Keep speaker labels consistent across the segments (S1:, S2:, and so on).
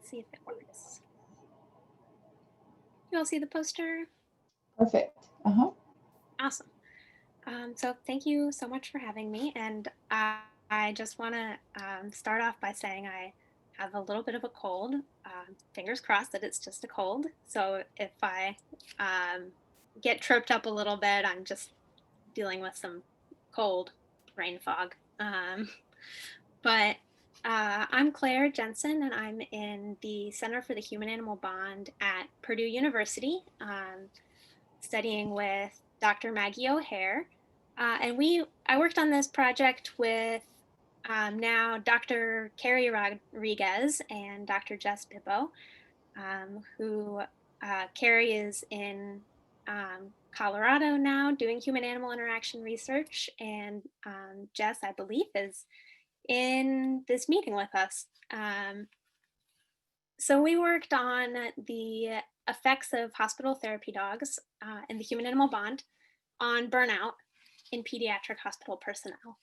S1: Let's see if it works. You all see the poster?
S2: Perfect. Uh-huh.
S1: Awesome. So thank you so much for having me. And I just want to start off by saying I have a little bit of a cold. Fingers crossed that it's just a cold. So if I um, get tripped up a little bit, I'm just dealing with some cold brain fog. But I'm Claire Jensen, and I'm in the Center for the Human Animal Bond at Purdue University, studying with Dr. Maggie O'Hare. I worked on this project with now Dr. Carrie Rodriguez and Dr. Jess Bibbo, who Carrie is in Colorado now doing human animal interaction research. And Jess, I believe, is in this meeting with us. So we worked on the effects of hospital therapy dogs and the human animal bond on burnout in pediatric hospital personnel.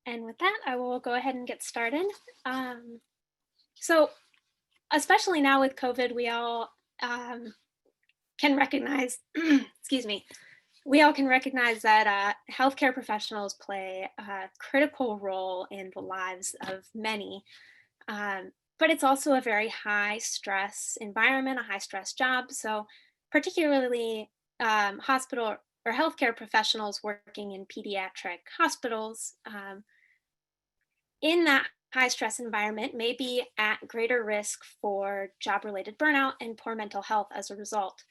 S1: And with that, I will go ahead and get started. So especially now with COVID, we all can recognize, excuse me, we all can recognize that healthcare professionals play a critical role in the lives of many. But it's also a very high stress environment, a high stress job. So, particularly hospital or healthcare professionals working in pediatric hospitals in that high stress environment may be at greater risk for job related burnout and poor mental health as a result.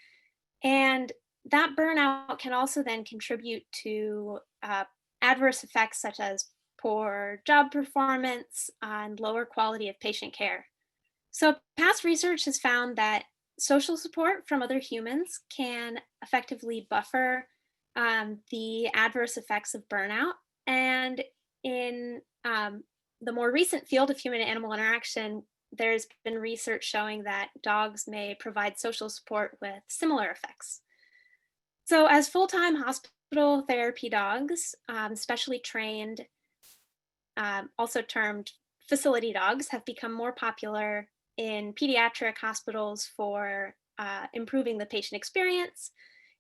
S1: And that burnout can also then contribute to adverse effects such as poor job performance and lower quality of patient care. So, past research has found that social support from other humans can effectively buffer the adverse effects of burnout. And in the more recent field of human animal interaction, there's been research showing that dogs may provide social support with similar effects. So, as full time hospital therapy dogs, specially trained, also termed facility dogs, have become more popular in pediatric hospitals for improving the patient experience.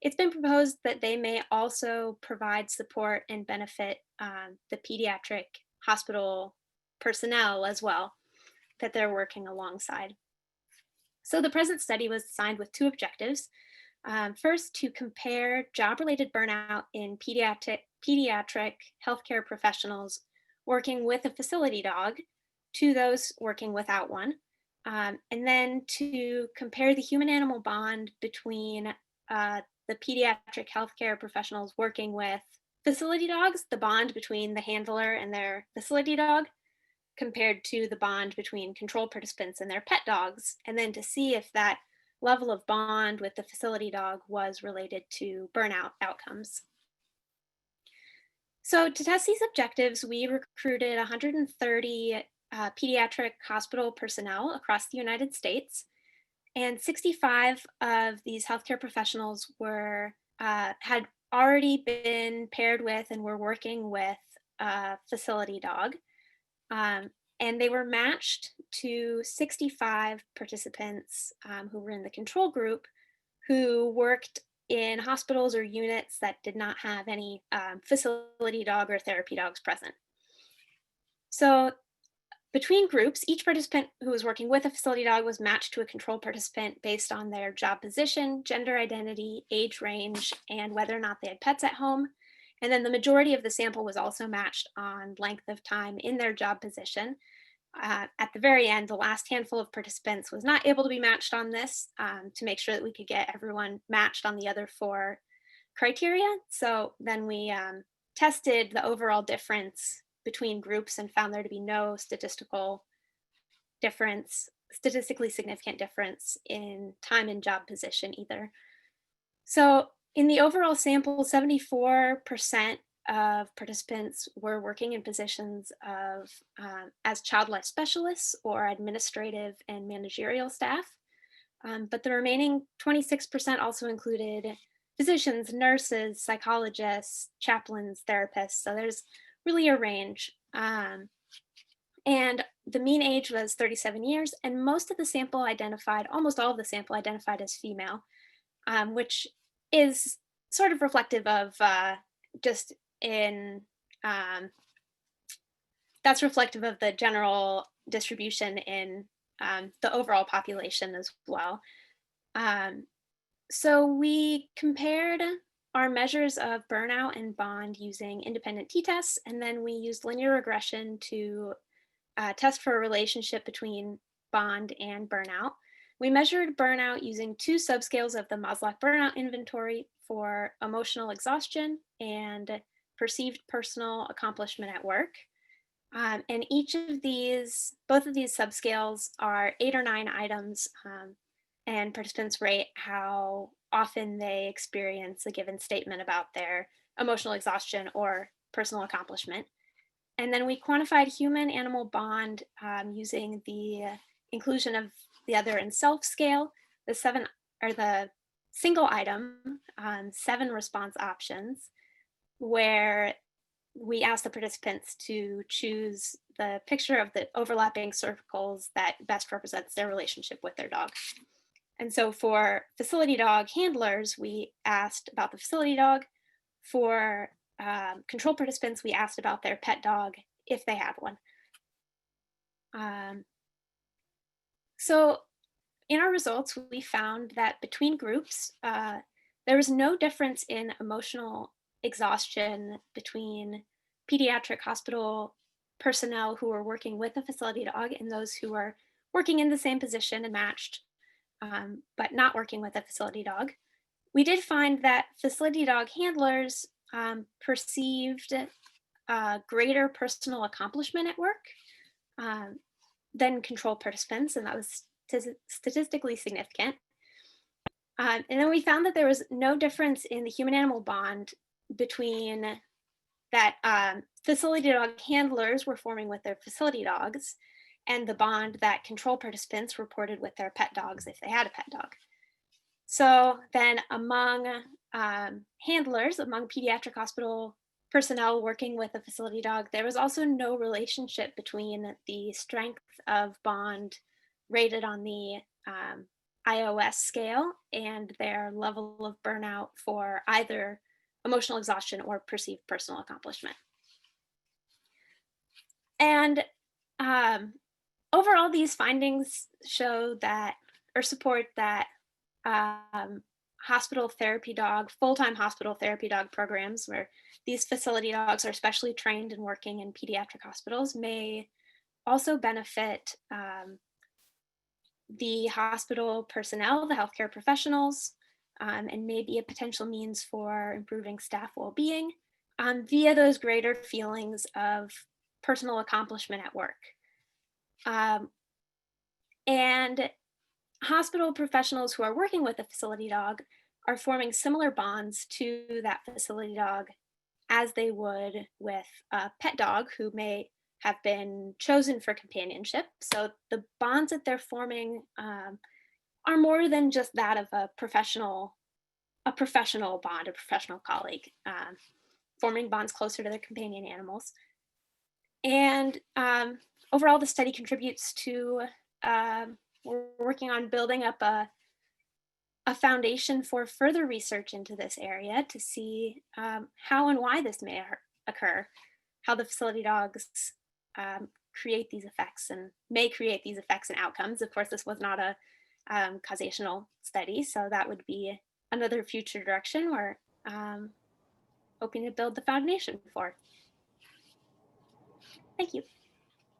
S1: It's been proposed that they may also provide support and benefit the pediatric hospital personnel as well that they're working alongside. So the present study was designed with two objectives. First, to compare job related burnout in pediatric healthcare professionals working with a facility dog to those working without one. And then to compare the human animal bond between the pediatric healthcare professionals working with facility dogs, the bond between the handler and their facility dog, compared to the bond between control participants and their pet dogs, and then to see if that level of bond with the facility dog was related to burnout outcomes. So, to test these objectives, we recruited 130 pediatric hospital personnel across the United States, and 65 of these healthcare professionals had already been paired with and were working with a facility dog. And they were matched to 65 participants who were in the control group who worked in hospitals or units that did not have any facility dog or therapy dogs present. So, between groups, each participant who was working with a facility dog was matched to a control participant based on their job position, gender identity, age range, and whether or not they had pets at home. And then the majority of the sample was also matched on length of time in their job position. At the very end, the last handful of participants was not able to be matched on this to make sure that we could get everyone matched on the other four criteria. So then we tested the overall difference between groups and found there to be no statistically significant difference in time and job position either. So in the overall sample, 74% of participants were working in positions of as child life specialists or administrative and managerial staff. But the remaining 26% also included physicians, nurses, psychologists, chaplains, therapists. So there's really a range. And the mean age was 37 years, and most of the sample identified, almost all of the sample identified as female, which is sort of reflective of just in um, that's reflective of the general distribution in the overall population as well. Um, so we compared our measures of burnout and bond using independent t-tests, and then we used linear regression to test for a relationship between bond and burnout. We measured burnout using two subscales of the Maslow Burnout Inventory for emotional exhaustion and perceived personal accomplishment at work. And both of these subscales are 8 or 9 items, and participants rate how often they experience a given statement about their emotional exhaustion or personal accomplishment. And then we quantified human animal bond using the inclusion of the other and self scale, the single item, 7 response options, where we asked the participants to choose the picture of the overlapping circles that best represents their relationship with their dog. And so for facility dog handlers, we asked about the facility dog. For control participants, we asked about their pet dog if they had one. So in our results, we found that between groups, there was no difference in emotional exhaustion between pediatric hospital personnel who were working with a facility dog and those who were working in the same position and matched, but not working with a facility dog. We did find that facility dog handlers perceived greater personal accomplishment at work than control participants, and that was statistically significant. And then we found that there was no difference in the human animal bond between that facility dog handlers were forming with their facility dogs and the bond that control participants reported with their pet dogs if they had a pet dog. So then among handlers, among pediatric hospital personnel working with a facility dog, there was also no relationship between the strength of bond rated on the iOS scale and their level of burnout for either emotional exhaustion or perceived personal accomplishment. And overall, these findings show that or support that hospital therapy dog, full-time hospital therapy dog programs where these facility dogs are specially trained and working in pediatric hospitals may also benefit the hospital personnel, the healthcare professionals, and may be a potential means for improving staff well-being via those greater feelings of personal accomplishment at work. And hospital professionals who are working with a facility dog are forming similar bonds to that facility dog as they would with a pet dog who may have been chosen for companionship. So the bonds that they're forming are more than just that of a professional bond, a professional colleague, forming bonds closer to their companion animals. And overall, the study contributes to we're working on building up a foundation for further research into this area to see how and why this may occur, how the facility dogs create these effects and may create these effects and outcomes. Of course, this was not a causational study, so that would be another future direction we're hoping to build the foundation for. Thank you.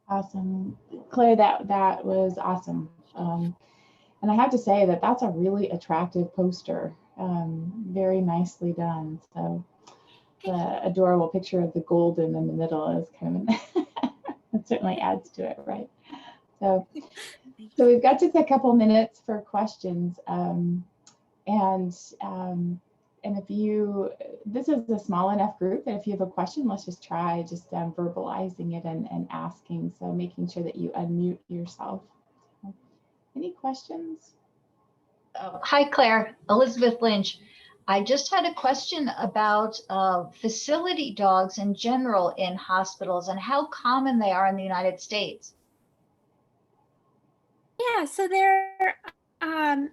S2: Awesome. Claire, that was awesome. And I have to say that that's a really attractive poster. Very nicely done. So the adorable picture of the golden in the middle is kind of, it certainly adds to it, right? So we've got just a couple minutes for questions. And if this is a small enough group that if you have a question, let's just try just verbalizing it and asking. So making sure that you unmute yourself. Any questions?
S3: Hi, Claire. Elizabeth Lynch. I just had a question about facility dogs in general in hospitals and how common they are in the United States.
S1: Yeah, so they're um,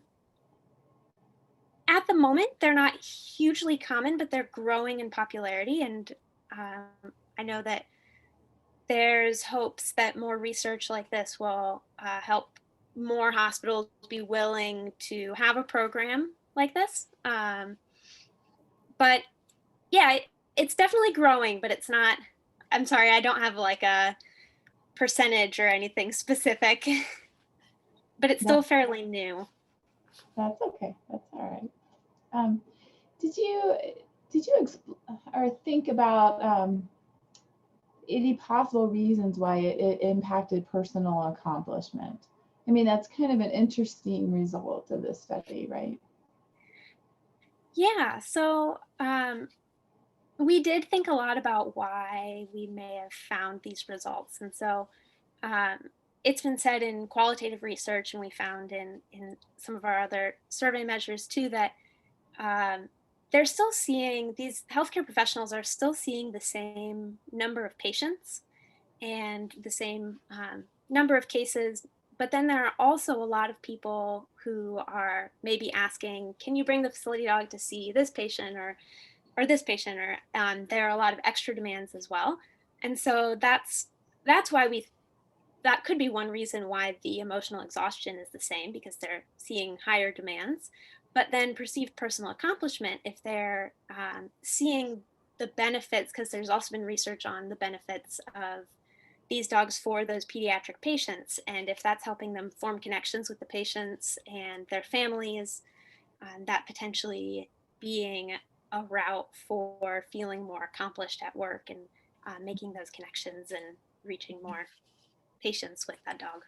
S1: at the moment they're not hugely common, but they're growing in popularity, and I know that there's hopes that more research like this will help more hospitals be willing to have a program like this. But yeah, it's definitely growing, but it's not. I'm sorry, I don't have like a percentage or anything specific, but it's still
S2: That,
S1: fairly new.
S2: that's okay. That's all right. Um, did you or think about any possible reasons why it impacted personal accomplishment? I mean, that's kind of an interesting result of this study, right?
S1: Yeah, so we did think a lot about why we may have found these results. And so um, it's been said in qualitative research, and we found in some of our other survey measures too, that um, they're still seeing, these healthcare professionals are still seeing the same number of patients and the same number of cases. But then there are also a lot of people who are maybe asking, can you bring the facility dog to see this patient or this patient, or there are a lot of extra demands as well. And so that's why we that could be one reason why the emotional exhaustion is the same, because they're seeing higher demands. But then perceived personal accomplishment, if they're seeing the benefits, because there's also been research on the benefits of these dogs for those pediatric patients, and if that's helping them form connections with the patients and their families, that potentially being a route for feeling more accomplished at work and making those connections and reaching more patients with that dog.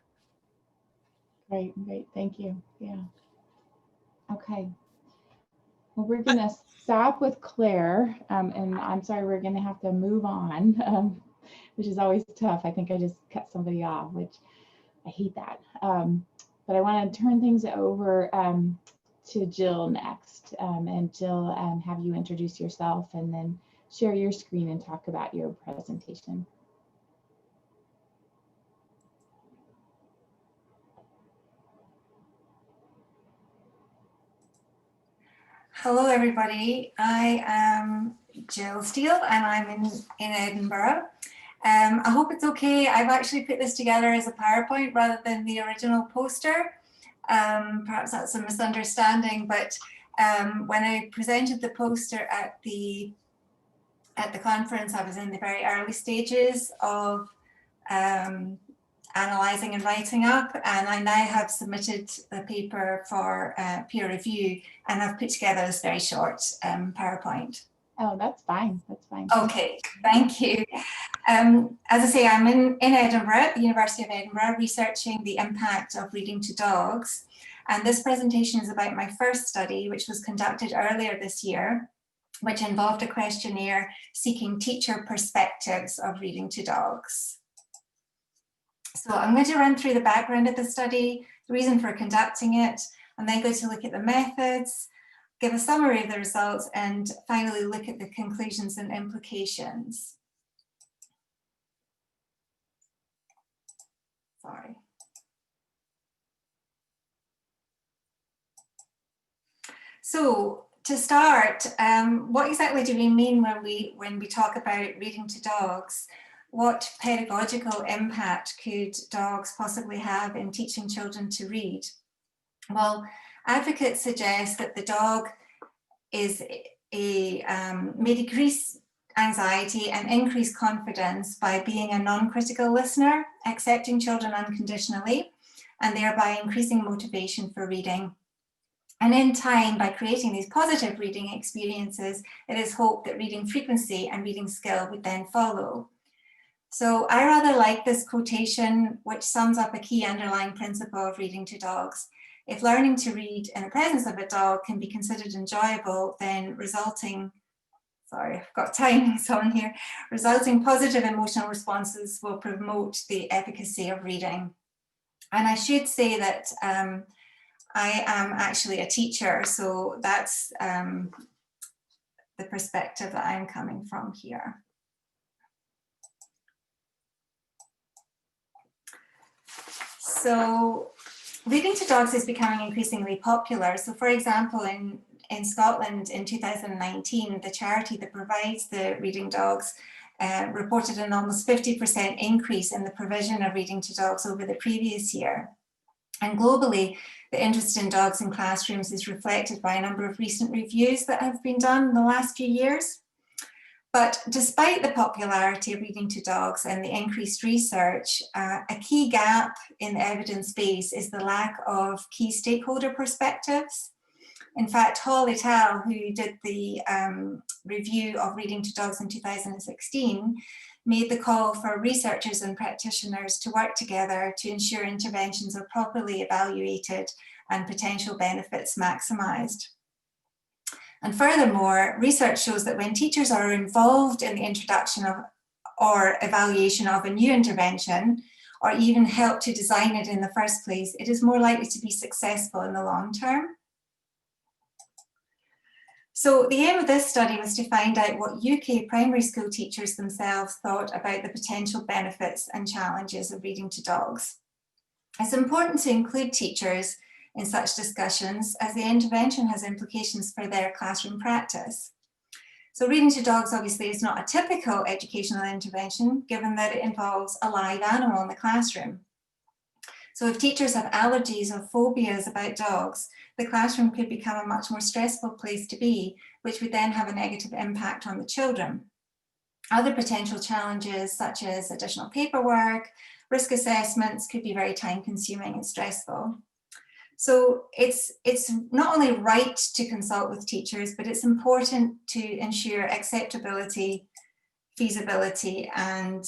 S2: Great, great. Thank you. Yeah. Okay. Well, we're going to stop with Claire, and I'm sorry, we're going to have to move on, which is always tough. I think I just cut somebody off, which I hate that. But I want to turn things over to Jill next. And Jill, have you introduce yourself and then share your screen and talk about your presentation.
S4: Hello, everybody. I am Jill Steele and I'm in Edinburgh. I hope it's okay. I've actually put this together as a PowerPoint rather than the original poster. Perhaps that's a misunderstanding, but when I presented the poster at the conference, I was in the very early stages of analysing and writing up, and I now have submitted the paper for peer review, and I've put together this very short PowerPoint.
S2: Oh, that's fine. That's fine.
S4: Okay, thank you. As I say, I'm in Edinburgh, at the University of Edinburgh, researching the impact of reading to dogs. And this presentation is about my first study, which was conducted earlier this year, which involved a questionnaire seeking teacher perspectives of reading to dogs. So I'm going to run through the background of the study, the reason for conducting it, and then go to look at the methods, give a summary of the results, and finally look at the conclusions and implications. Sorry. So to start, what exactly do we mean when we talk about reading to dogs? What pedagogical impact could dogs possibly have in teaching children to read? Well, advocates suggest that the dog may decrease anxiety and increase confidence by being a non-critical listener, accepting children unconditionally, and thereby increasing motivation for reading. And in time, by creating these positive reading experiences, it is hoped that reading frequency and reading skill would then follow. So I rather like this quotation, which sums up a key underlying principle of reading to dogs. If learning to read in the presence of a dog can be considered enjoyable, then resulting positive emotional responses will promote the efficacy of reading. And I should say that I am actually a teacher, so that's the perspective that I'm coming from here. So reading to dogs is becoming increasingly popular. So for example, in Scotland in 2019, the charity that provides the reading dogs reported an almost 50% increase in the provision of reading to dogs over the previous year. And globally, the interest in dogs in classrooms is reflected by a number of recent reviews that have been done in the last few years. But despite the popularity of reading to dogs and the increased research, a key gap in the evidence base is the lack of key stakeholder perspectives. In fact, Hall et al., who did the review of reading to dogs in 2016, made the call for researchers and practitioners to work together to ensure interventions are properly evaluated and potential benefits maximised. And furthermore, research shows that when teachers are involved in the introduction of or evaluation of a new intervention, or even help to design it in the first place, it is more likely to be successful in the long term. So the aim of this study was to find out what UK primary school teachers themselves thought about the potential benefits and challenges of reading to dogs. It's important to include teachers in such discussions as the intervention has implications for their classroom practice. So reading to dogs obviously is not a typical educational intervention, given that it involves a live animal in the classroom. So if teachers have allergies or phobias about dogs, the classroom could become a much more stressful place to be, which would then have a negative impact on the children. Other potential challenges, such as additional paperwork, risk assessments, could be very time-consuming and stressful. So it's not only right to consult with teachers, but it's important to ensure acceptability, feasibility, and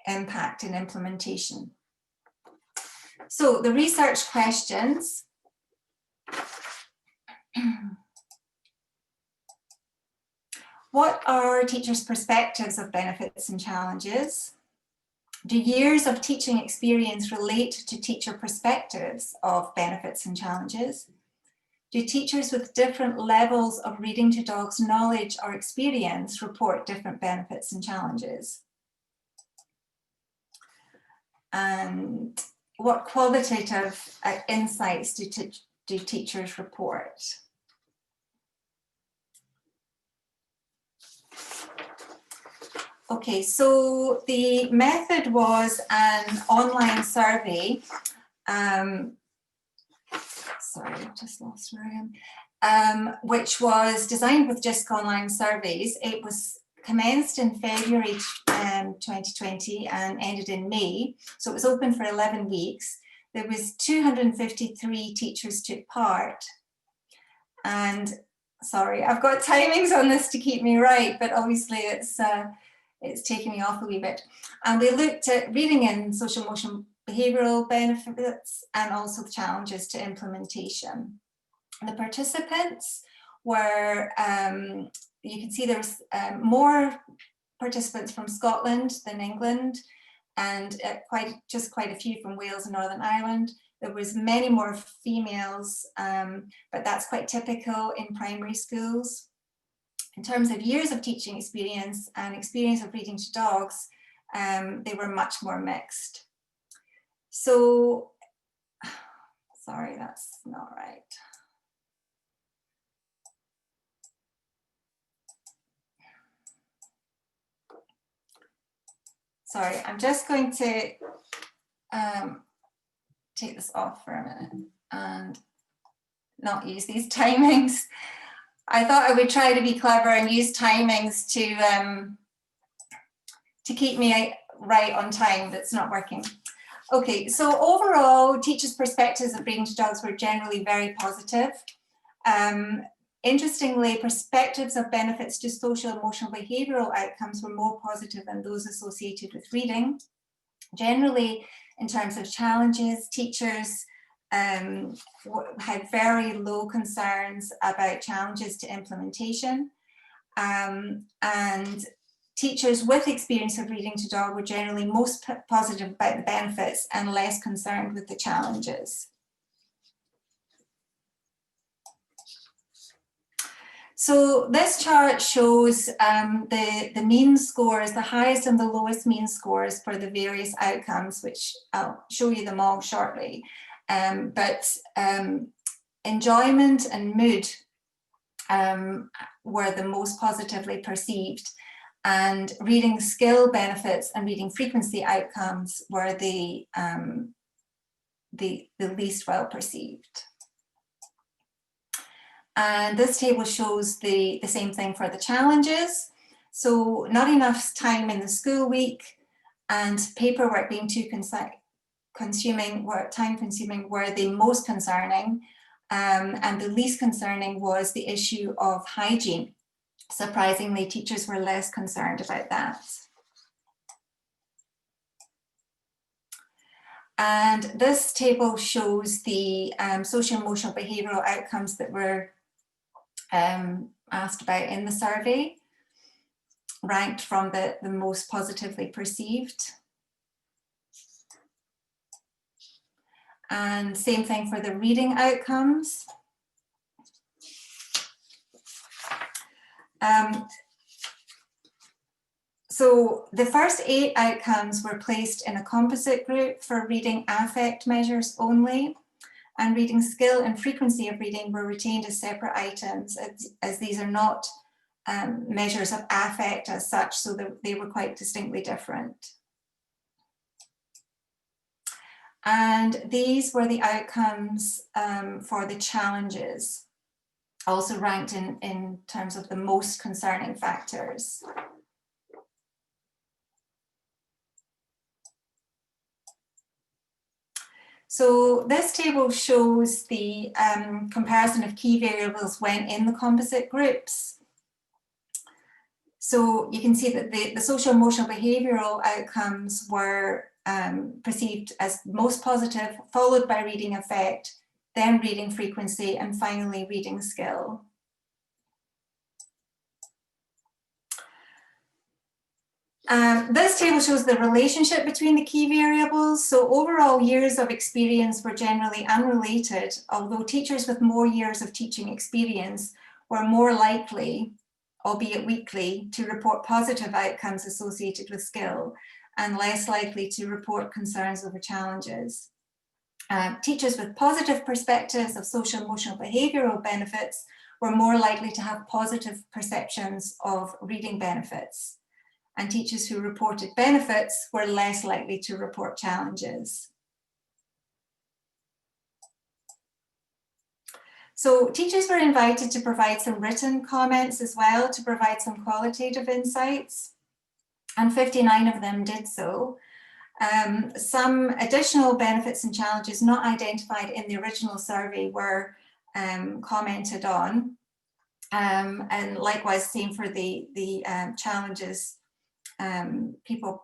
S4: impact in implementation. So the research questions. What are teachers' perspectives of benefits and challenges? Do years of teaching experience relate to teacher perspectives of benefits and challenges? Do teachers with different levels of reading to dogs knowledge or experience report different benefits and challenges? And what qualitative insights do teachers report? Okay, so the method was an online survey. Sorry, I've just lost where I am. Which was designed with JISC online surveys. It was commenced in February 2020 and ended in May. So it was open for 11 weeks. There was 253 teachers took part. And sorry, I've got timings on this to keep me right, but obviously it's taken me off a wee bit. And we looked at reading and social emotional behavioural benefits and also the challenges to implementation. The participants were, you can see there was more participants from Scotland than England, and quite a few from Wales and Northern Ireland. There was many more females, but that's quite typical in primary schools. In terms of years of teaching experience and experience of reading to dogs, they were much more mixed. So, sorry, that's not right. Sorry, I'm just going to take this off for a minute and not use these timings. I thought I would try to be clever and use timings to keep me right on time, but it's not working. Okay, so overall, teachers' perspectives of reading to dogs were generally very positive. Interestingly, perspectives of benefits to social, emotional, behavioural outcomes were more positive than those associated with reading. Generally, in terms of challenges, teachers had very low concerns about challenges to implementation, and teachers with experience of reading to dog were generally most positive about the benefits and less concerned with the challenges. So this chart shows the mean scores, the highest and the lowest mean scores for the various outcomes, which I'll show you them all shortly. but enjoyment and mood were the most positively perceived, and reading skill benefits and reading frequency outcomes were the least well perceived. And this table shows the same thing for the challenges. So not enough time in the school week and paperwork being too time-consuming were the most concerning. And the least concerning was the issue of hygiene. Surprisingly, teachers were less concerned about that. And this table shows the social-emotional behavioural outcomes that were asked about in the survey, ranked from the most positively perceived. And same thing for the reading outcomes. So the first 8 outcomes were placed in a composite group for reading affect measures only, and reading skill and frequency of reading were retained as separate items, as these are not measures of affect as such, so they were quite distinctly different. And these were the outcomes for the challenges, also ranked in terms of the most concerning factors. So this table shows the comparison of key variables when in the composite groups. So you can see that the social emotional behavioural outcomes were perceived as most positive, followed by reading effect, then reading frequency, and finally reading skill. This table shows the relationship between the key variables. So overall years of experience were generally unrelated, although teachers with more years of teaching experience were more likely, albeit weakly, to report positive outcomes associated with skill and less likely to report concerns over challenges. Teachers with positive perspectives of social emotional behavioural benefits were more likely to have positive perceptions of reading benefits. And teachers who reported benefits were less likely to report challenges. So teachers were invited to provide some written comments as well to provide some qualitative insights, and 59 of them did so. Some additional benefits and challenges not identified in the original survey were commented on, and likewise same for the challenges. People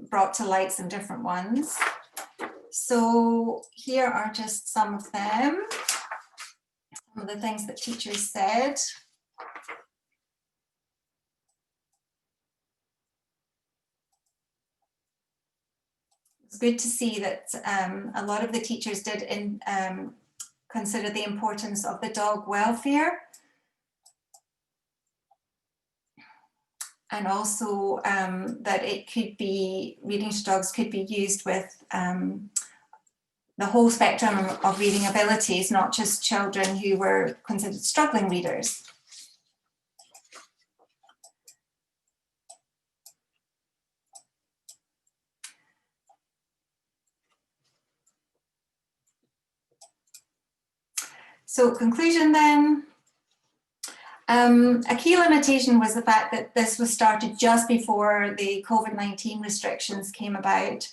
S4: brought to light some different ones. So here are just some of them, some of the things that teachers said. It's good to see that a lot of the teachers did consider the importance of the dog welfare. And also that it could be, reading to dogs could be used with the whole spectrum of reading abilities, not just children who were considered struggling readers. So conclusion then. A key limitation was the fact that this was started just before the COVID-19 restrictions came about.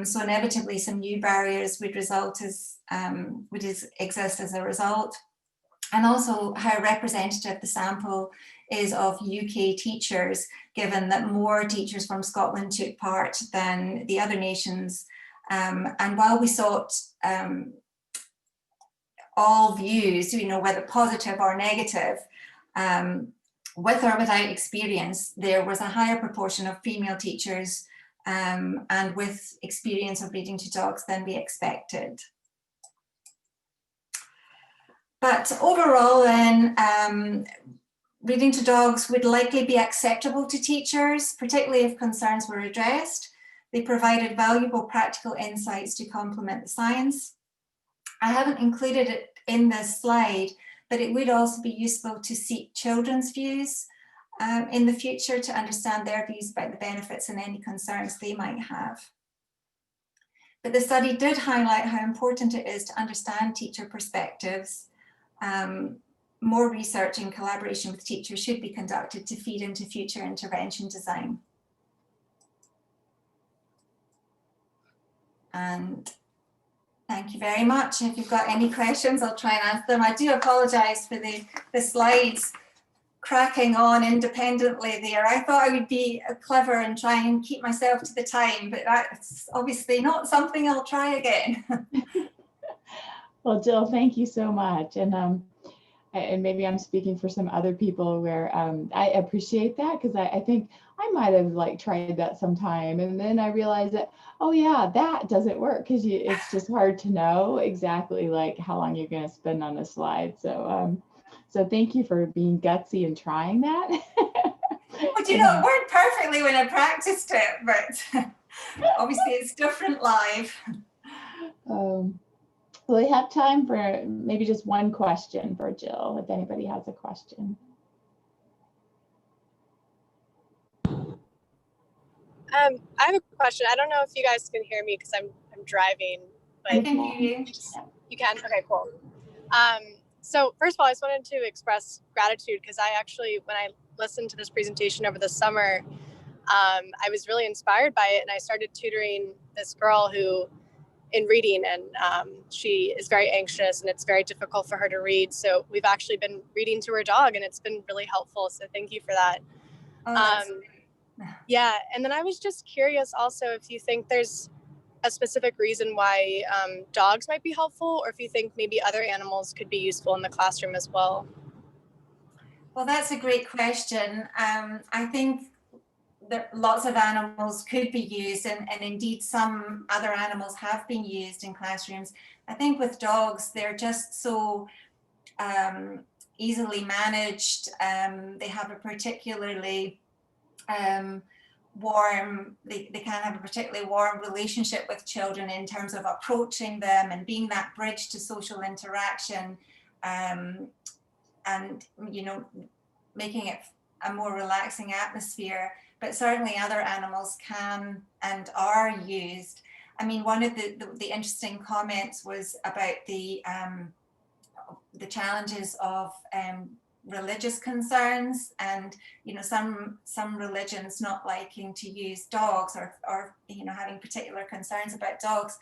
S4: So inevitably some new barriers would exist as a result. And also how representative the sample is of UK teachers, given that more teachers from Scotland took part than the other nations. And while we sought all views, whether positive or negative, with or without experience, there was a higher proportion of female teachers and with experience of reading to dogs than we expected. But overall then, reading to dogs would likely be acceptable to teachers, particularly if concerns were addressed. They provided valuable practical insights to complement the science. I haven't included it in this slide, but it would also be useful to seek children's views in the future to understand their views about the benefits and any concerns they might have. But the study did highlight how important it is to understand teacher perspectives. More research in collaboration with teachers should be conducted to feed into future intervention design. And thank you very much. If you've got any questions, I'll try and answer them. I do apologize for the slides cracking on independently there. I thought I would be clever and try and keep myself to the time, but that's obviously not something I'll try again.
S2: Well, Jill, thank you so much. And maybe I'm speaking for some other people where I appreciate that, because I think I might have like tried that sometime, and then I realized that, oh yeah, that doesn't work, because it's just hard to know exactly like how long you're going to spend on a slide. So so thank you for being gutsy and trying that.
S4: Well, you know, it worked perfectly when I practiced it, but obviously it's different live.
S2: We have time for maybe just one question for Jill, if anybody has a question.
S5: I have a question. I don't know if you guys can hear me because I'm driving. But
S4: I can hear you.
S5: You can? Okay, cool. So first of all, I just wanted to express gratitude because I actually, when I listened to this presentation over the summer, I was really inspired by it, and I started tutoring this girl who in reading, and she is very anxious and it's very difficult for her to read. So we've actually been reading to her dog, and it's been really helpful. So thank you for that. Yeah, and then I was just curious also if you think there's a specific reason why dogs might be helpful, or if you think maybe other animals could be useful in the classroom as well.
S4: Well, that's a great question. I think that lots of animals could be used, and indeed some other animals have been used in classrooms. I think with dogs, they're just so easily managed. They have a particularly warm, they can have a particularly warm relationship with children in terms of approaching them and being that bridge to social interaction, and, you know, making it a more relaxing atmosphere. But certainly other animals can and are used. I mean, one of the interesting comments was about the challenges of religious concerns, and you know, some religions not liking to use dogs, or you know, having particular concerns about dogs.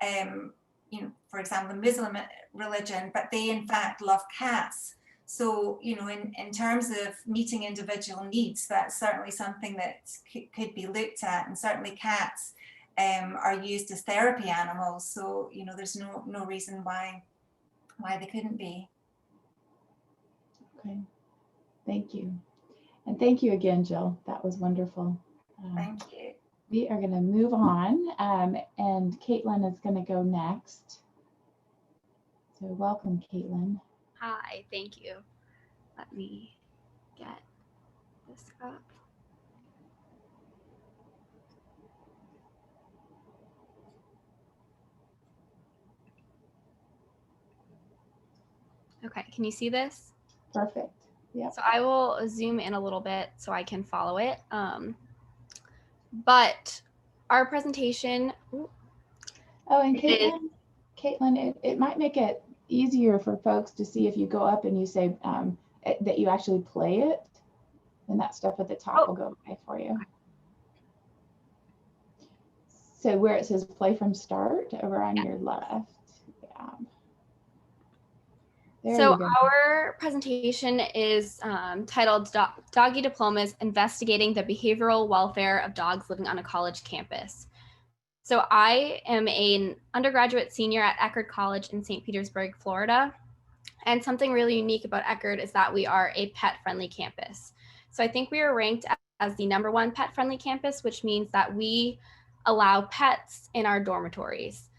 S4: You know, for example, the Muslim religion, but they in fact love cats. So, you know, in terms of meeting individual needs, that's certainly something that could be looked at. And certainly cats are used as therapy animals. So, you know, there's no reason why they couldn't be.
S2: Okay, thank you. And thank you again, Jill. That was wonderful.
S4: Thank you.
S2: We are going to move on, and Caitlin is going to go next. So welcome, Caitlin.
S6: Hi, thank you. Let me get this up. Okay, can you see this?
S2: Perfect. Yeah.
S6: So I will zoom in a little bit so I can follow it. But our presentation.
S2: Oh, and Caitlin, it might make it easier for folks to see if you go up and you say that you actually play it, then that stuff at the top will go away for you. So where it says play from start over on your left. Yeah.
S6: So our presentation is titled Doggy Diplomas, Investigating the Behavioral Welfare of Dogs Living on a College Campus. So I am an undergraduate senior at Eckerd College in St. Petersburg, Florida. And something really unique about Eckerd is that we are a pet-friendly campus. So I think we are ranked as the #1 pet-friendly campus, which means that we allow pets in our dormitories.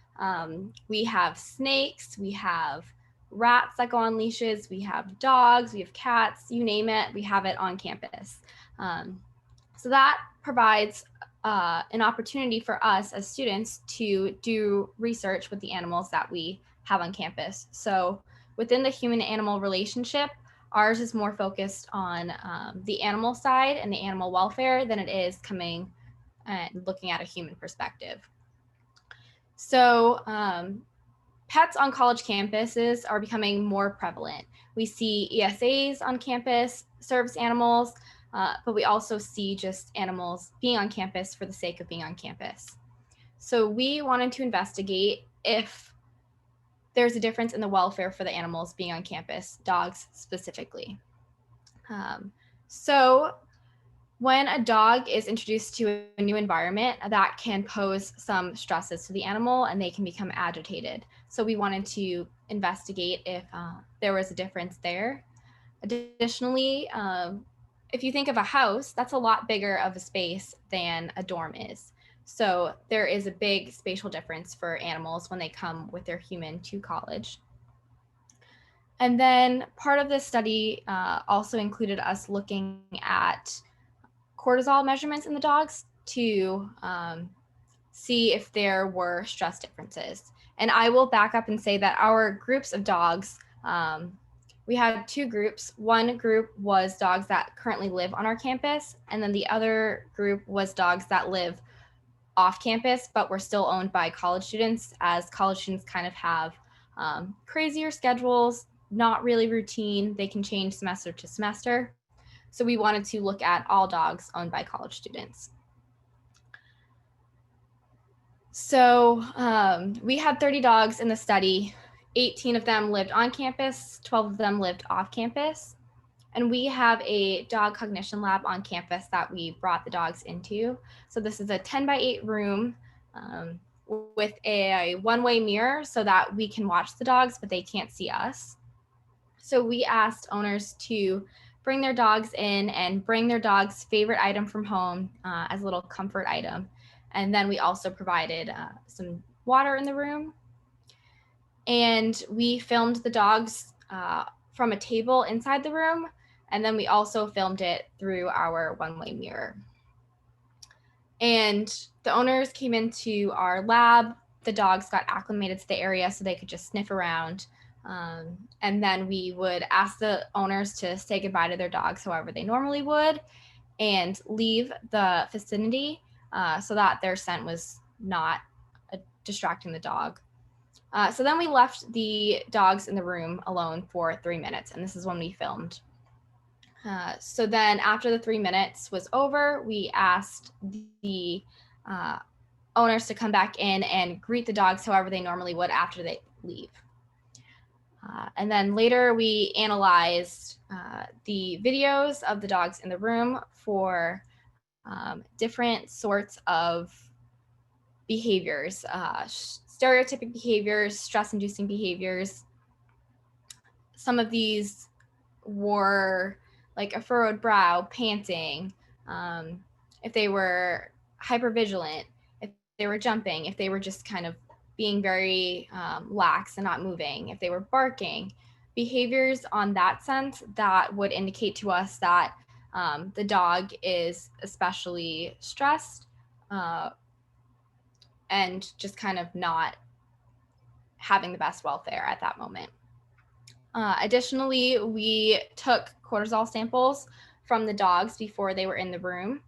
S6: We have snakes, we have rats that go on leashes, we have dogs, we have cats, you name it, we have it on campus. So that provides an opportunity for us as students to do research with the animals that we have on campus. So within the human-animal relationship, ours is more focused on the animal side and the animal welfare than it is coming and looking at a human perspective. So pets on college campuses are becoming more prevalent. We see ESAs on campus, service animals, but we also see just animals being on campus for the sake of being on campus. So we wanted to investigate if there's a difference in the welfare for the animals being on campus, dogs specifically. So when a dog is introduced to a new environment, that can pose some stresses to the animal and they can become agitated. So we wanted to investigate if there was a difference there. Additionally, if you think of a house, that's a lot bigger of a space than a dorm is. So there is a big spatial difference for animals when they come with their human to college. And then part of this study also included us looking at cortisol measurements in the dogs to see if there were stress differences. And I will back up and say that our groups of dogs, we had two groups. One group was dogs that currently live on our campus, and then the other group was dogs that live off campus, but were still owned by college students, as college students kind of have crazier schedules, not really routine. They can change semester to semester. So we wanted to look at all dogs owned by college students. So we had 30 dogs in the study. 18 of them lived on campus, 12 of them lived off campus. And we have a dog cognition lab on campus that we brought the dogs into. So this is a 10x8 room with a one-way mirror so that we can watch the dogs, but they can't see us. So we asked owners to bring their dogs in and bring their dog's favorite item from home as a little comfort item. And then we also provided some water in the room. And we filmed the dogs from a table inside the room. And then we also filmed it through our one-way mirror. And the owners came into our lab. The dogs got acclimated to the area so they could just sniff around. And then we would ask the owners to say goodbye to their dogs however they normally would and leave the vicinity so that their scent was not distracting the dog. So then we left the dogs in the room alone for 3 minutes, and this is when we filmed. So then after the 3 minutes was over, we asked the owners to come back in and greet the dogs however they normally would after they leave. And then later we analyzed the videos of the dogs in the room for different sorts of behaviors, stereotypic behaviors, stress-inducing behaviors. Some of these were like a furrowed brow, panting, if they were hypervigilant, if they were jumping, if they were just kind of being very lax and not moving, if they were barking, behaviors on that sense that would indicate to us that the dog is especially stressed and just kind of not having the best welfare at that moment. Additionally, we took cortisol samples from the dogs before they were in the room,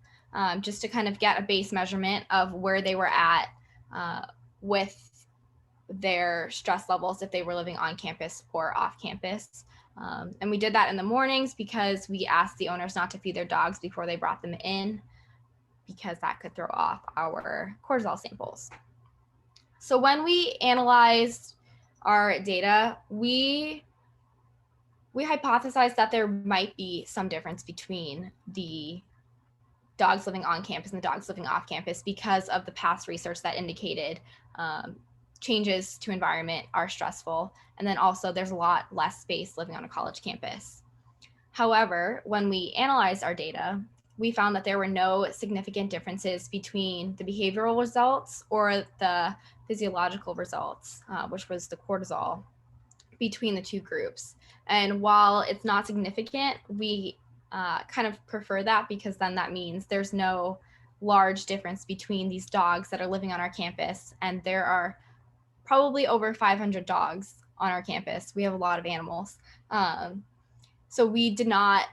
S6: just to kind of get a base measurement of where they were at with their stress levels if they were living on campus or off campus. And we did that in the mornings because we asked the owners not to feed their dogs before they brought them in, because that could throw off our cortisol samples. So when we analyzed our data, we hypothesized that there might be some difference between the dogs living on campus and the dogs living off campus because of the past research that indicated changes to environment are stressful. And then also there's a lot less space living on a college campus. However, when we analyzed our data, we found that there were no significant differences between the behavioral results or the physiological results, which was the cortisol, between the two groups. And while it's not significant, we kind of prefer that because then that means there's no large difference between these dogs that are living on our campus, and there are probably over 500 dogs on our campus. We have a lot of animals. So we did not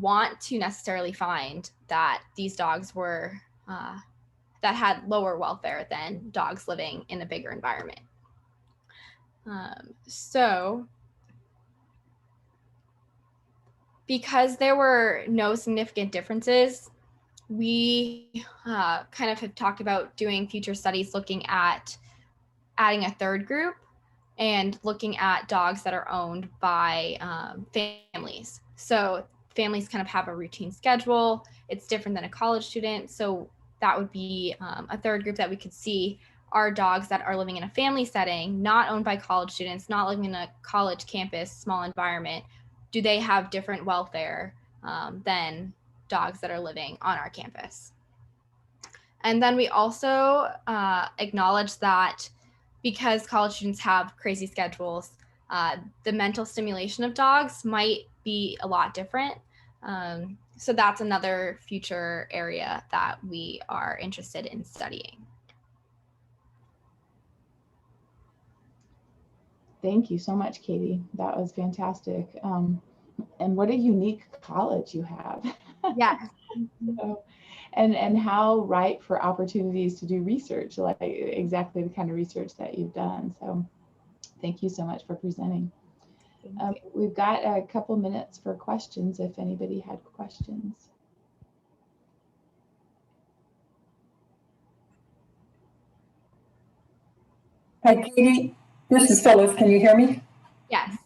S6: want to necessarily find that these dogs were, that had lower welfare than dogs living in a bigger environment. So because there were no significant differences, we kind of have talked about doing future studies looking at adding a third group and looking at dogs that are owned by families. So families kind of have a routine schedule. It's different than a college student. So that would be a third group that we could see are dogs that are living in a family setting, not owned by college students, not living in a college campus, small environment. Do they have different welfare than dogs that are living on our campus? And then we also acknowledge that because college students have crazy schedules, the mental stimulation of dogs might be a lot different. So that's another future area that we are interested in studying.
S2: Thank you so much, Katie. That was fantastic. And what a unique college you have.
S6: Yes.
S2: So, and how ripe for opportunities to do research, like exactly the kind of research that you've done. So thank you so much for presenting. We've got a couple minutes for questions if anybody had questions.
S7: Hi, Katie. This is Phyllis. Can you hear me?
S6: Yes.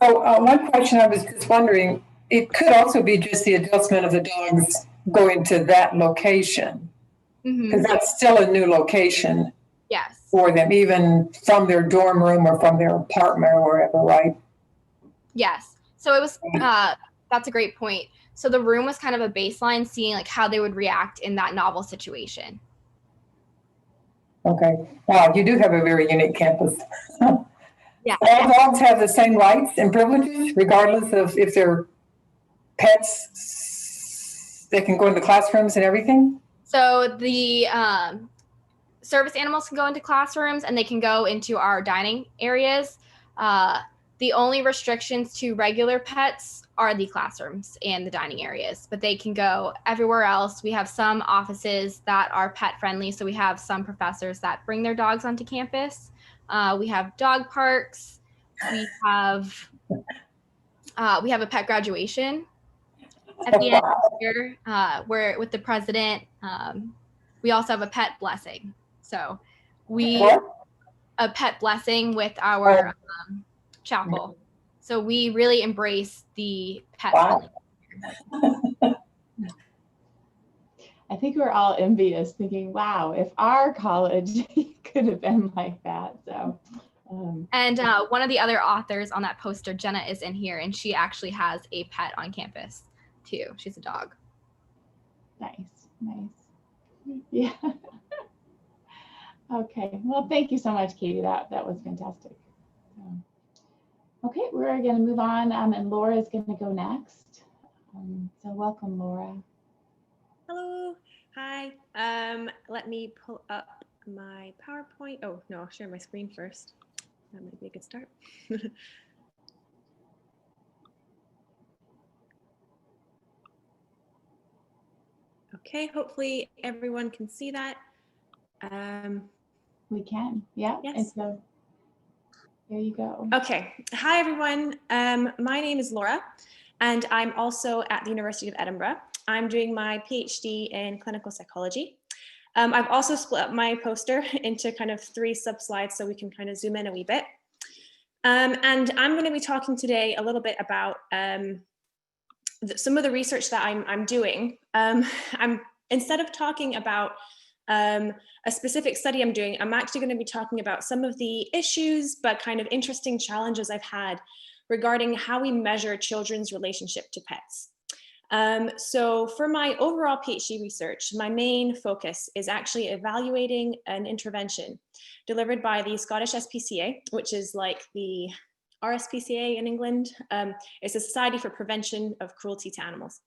S7: So one question I was just wondering, it could also be just the adjustment of the dogs going to that location, because that's still a new location
S6: Yes.
S7: for them, even from their dorm room or from their apartment or wherever, right?
S6: Yes. So it was, that's a great point. So the room was kind of a baseline, seeing like how they would react in that novel situation.
S7: Okay. Wow, you do have a very unique campus.
S6: Yeah.
S7: All dogs have the same rights and privileges, regardless of if they're pets. They can go into classrooms and everything?
S6: So the service animals can go into classrooms and they can go into our dining areas. The only restrictions to regular pets are the classrooms and the dining areas, but they can go everywhere else. We have some offices that are pet friendly. So we have some professors that bring their dogs onto campus. We have dog parks. We have a pet graduation at the end of the year, where with the president. We also have a pet blessing. So a pet blessing with our chapel. So we really embrace the pet.
S7: Wow.
S2: I think we're all envious, thinking, wow, if our college could have been like that. So,
S6: and one of the other authors on that poster, Jenna, is in here, and she actually has a pet on campus too. She's a dog.
S2: Nice. Yeah. Okay. Well, thank you so much, Katie. That was fantastic. Okay, we're going to move on, and Laura is going to go next. So welcome, Laura.
S8: Hello. Hi. Let me pull up my PowerPoint. Oh, no, I'll share my screen first. That might be a good start. Okay, hopefully everyone can see that.
S2: We can, yeah.
S8: Yes.
S2: And so there you go.
S8: Okay. Hi, everyone. My name is Laura, and I'm also at the University of Edinburgh. I'm doing my PhD in clinical psychology. I've also split up my poster into kind of 3 sub-slides so we can kind of zoom in a wee bit. And I'm going to be talking today a little bit about some of the research that I'm doing. Instead of talking about a specific study I'm doing, I'm actually going to be talking about some of the issues, but kind of interesting challenges I've had regarding how we measure children's relationship to pets. So for my overall PhD research, my main focus is actually evaluating an intervention delivered by the Scottish SPCA, which is like the RSPCA in England. It's a Society for Prevention of Cruelty to Animals.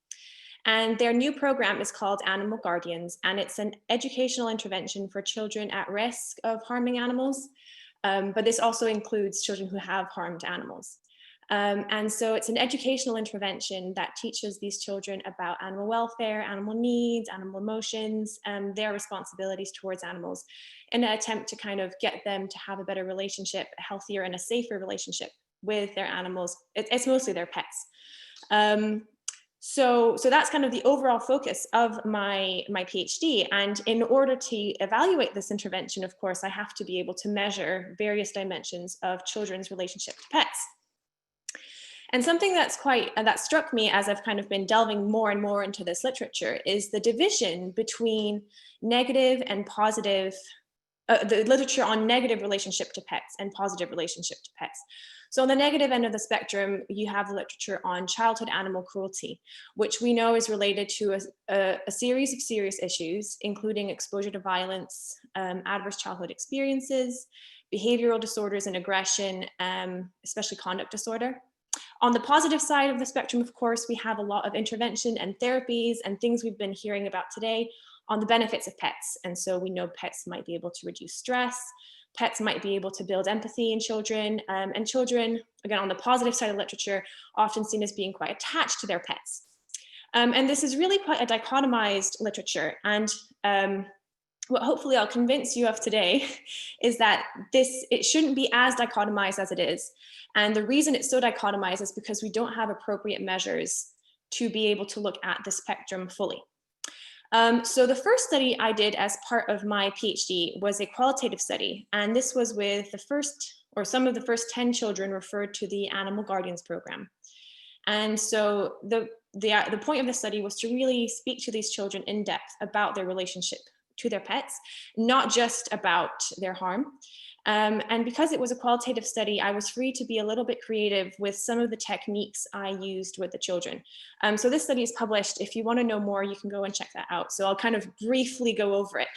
S8: And their new program is called Animal Guardians, and it's an educational intervention for children at risk of harming animals. But this also includes children who have harmed animals. And so it's an educational intervention that teaches these children about animal welfare, animal needs, animal emotions, and their responsibilities towards animals in an attempt to kind of get them to have a better relationship, a healthier and a safer relationship with their animals. It's mostly their pets. So that's kind of the overall focus of my PhD. And in order to evaluate this intervention, of course, I have to be able to measure various dimensions of children's relationship to pets. And something that struck me as I've kind of been delving more and more into this literature is the division between negative and positive, the literature on negative relationship to pets and positive relationship to pets. So on the negative end of the spectrum, you have the literature on childhood animal cruelty, which we know is related to a series of serious issues, including exposure to violence, adverse childhood experiences, behavioral disorders and aggression, especially conduct disorder. On the positive side of the spectrum, of course, we have a lot of intervention and therapies and things we've been hearing about today on the benefits of pets. And so we know pets might be able to reduce stress, pets might be able to build empathy in children, and children, again, on the positive side of literature, often seen as being quite attached to their pets. And this is really quite a dichotomized literature. And what hopefully I'll convince you of today is that it shouldn't be as dichotomized as it is. And the reason it's so dichotomized is because we don't have appropriate measures to be able to look at the spectrum fully. So the first study I did as part of my PhD was a qualitative study. And this was with some of the first 10 children referred to the Animal Guardians program. And so the point of the study was to really speak to these children in depth about their relationship to their pets, not just about their harm. And because it was a qualitative study, I was free to be a little bit creative with some of the techniques I used with the children. So this study is published. If you want to know more, you can go and check that out. So I'll kind of briefly go over it.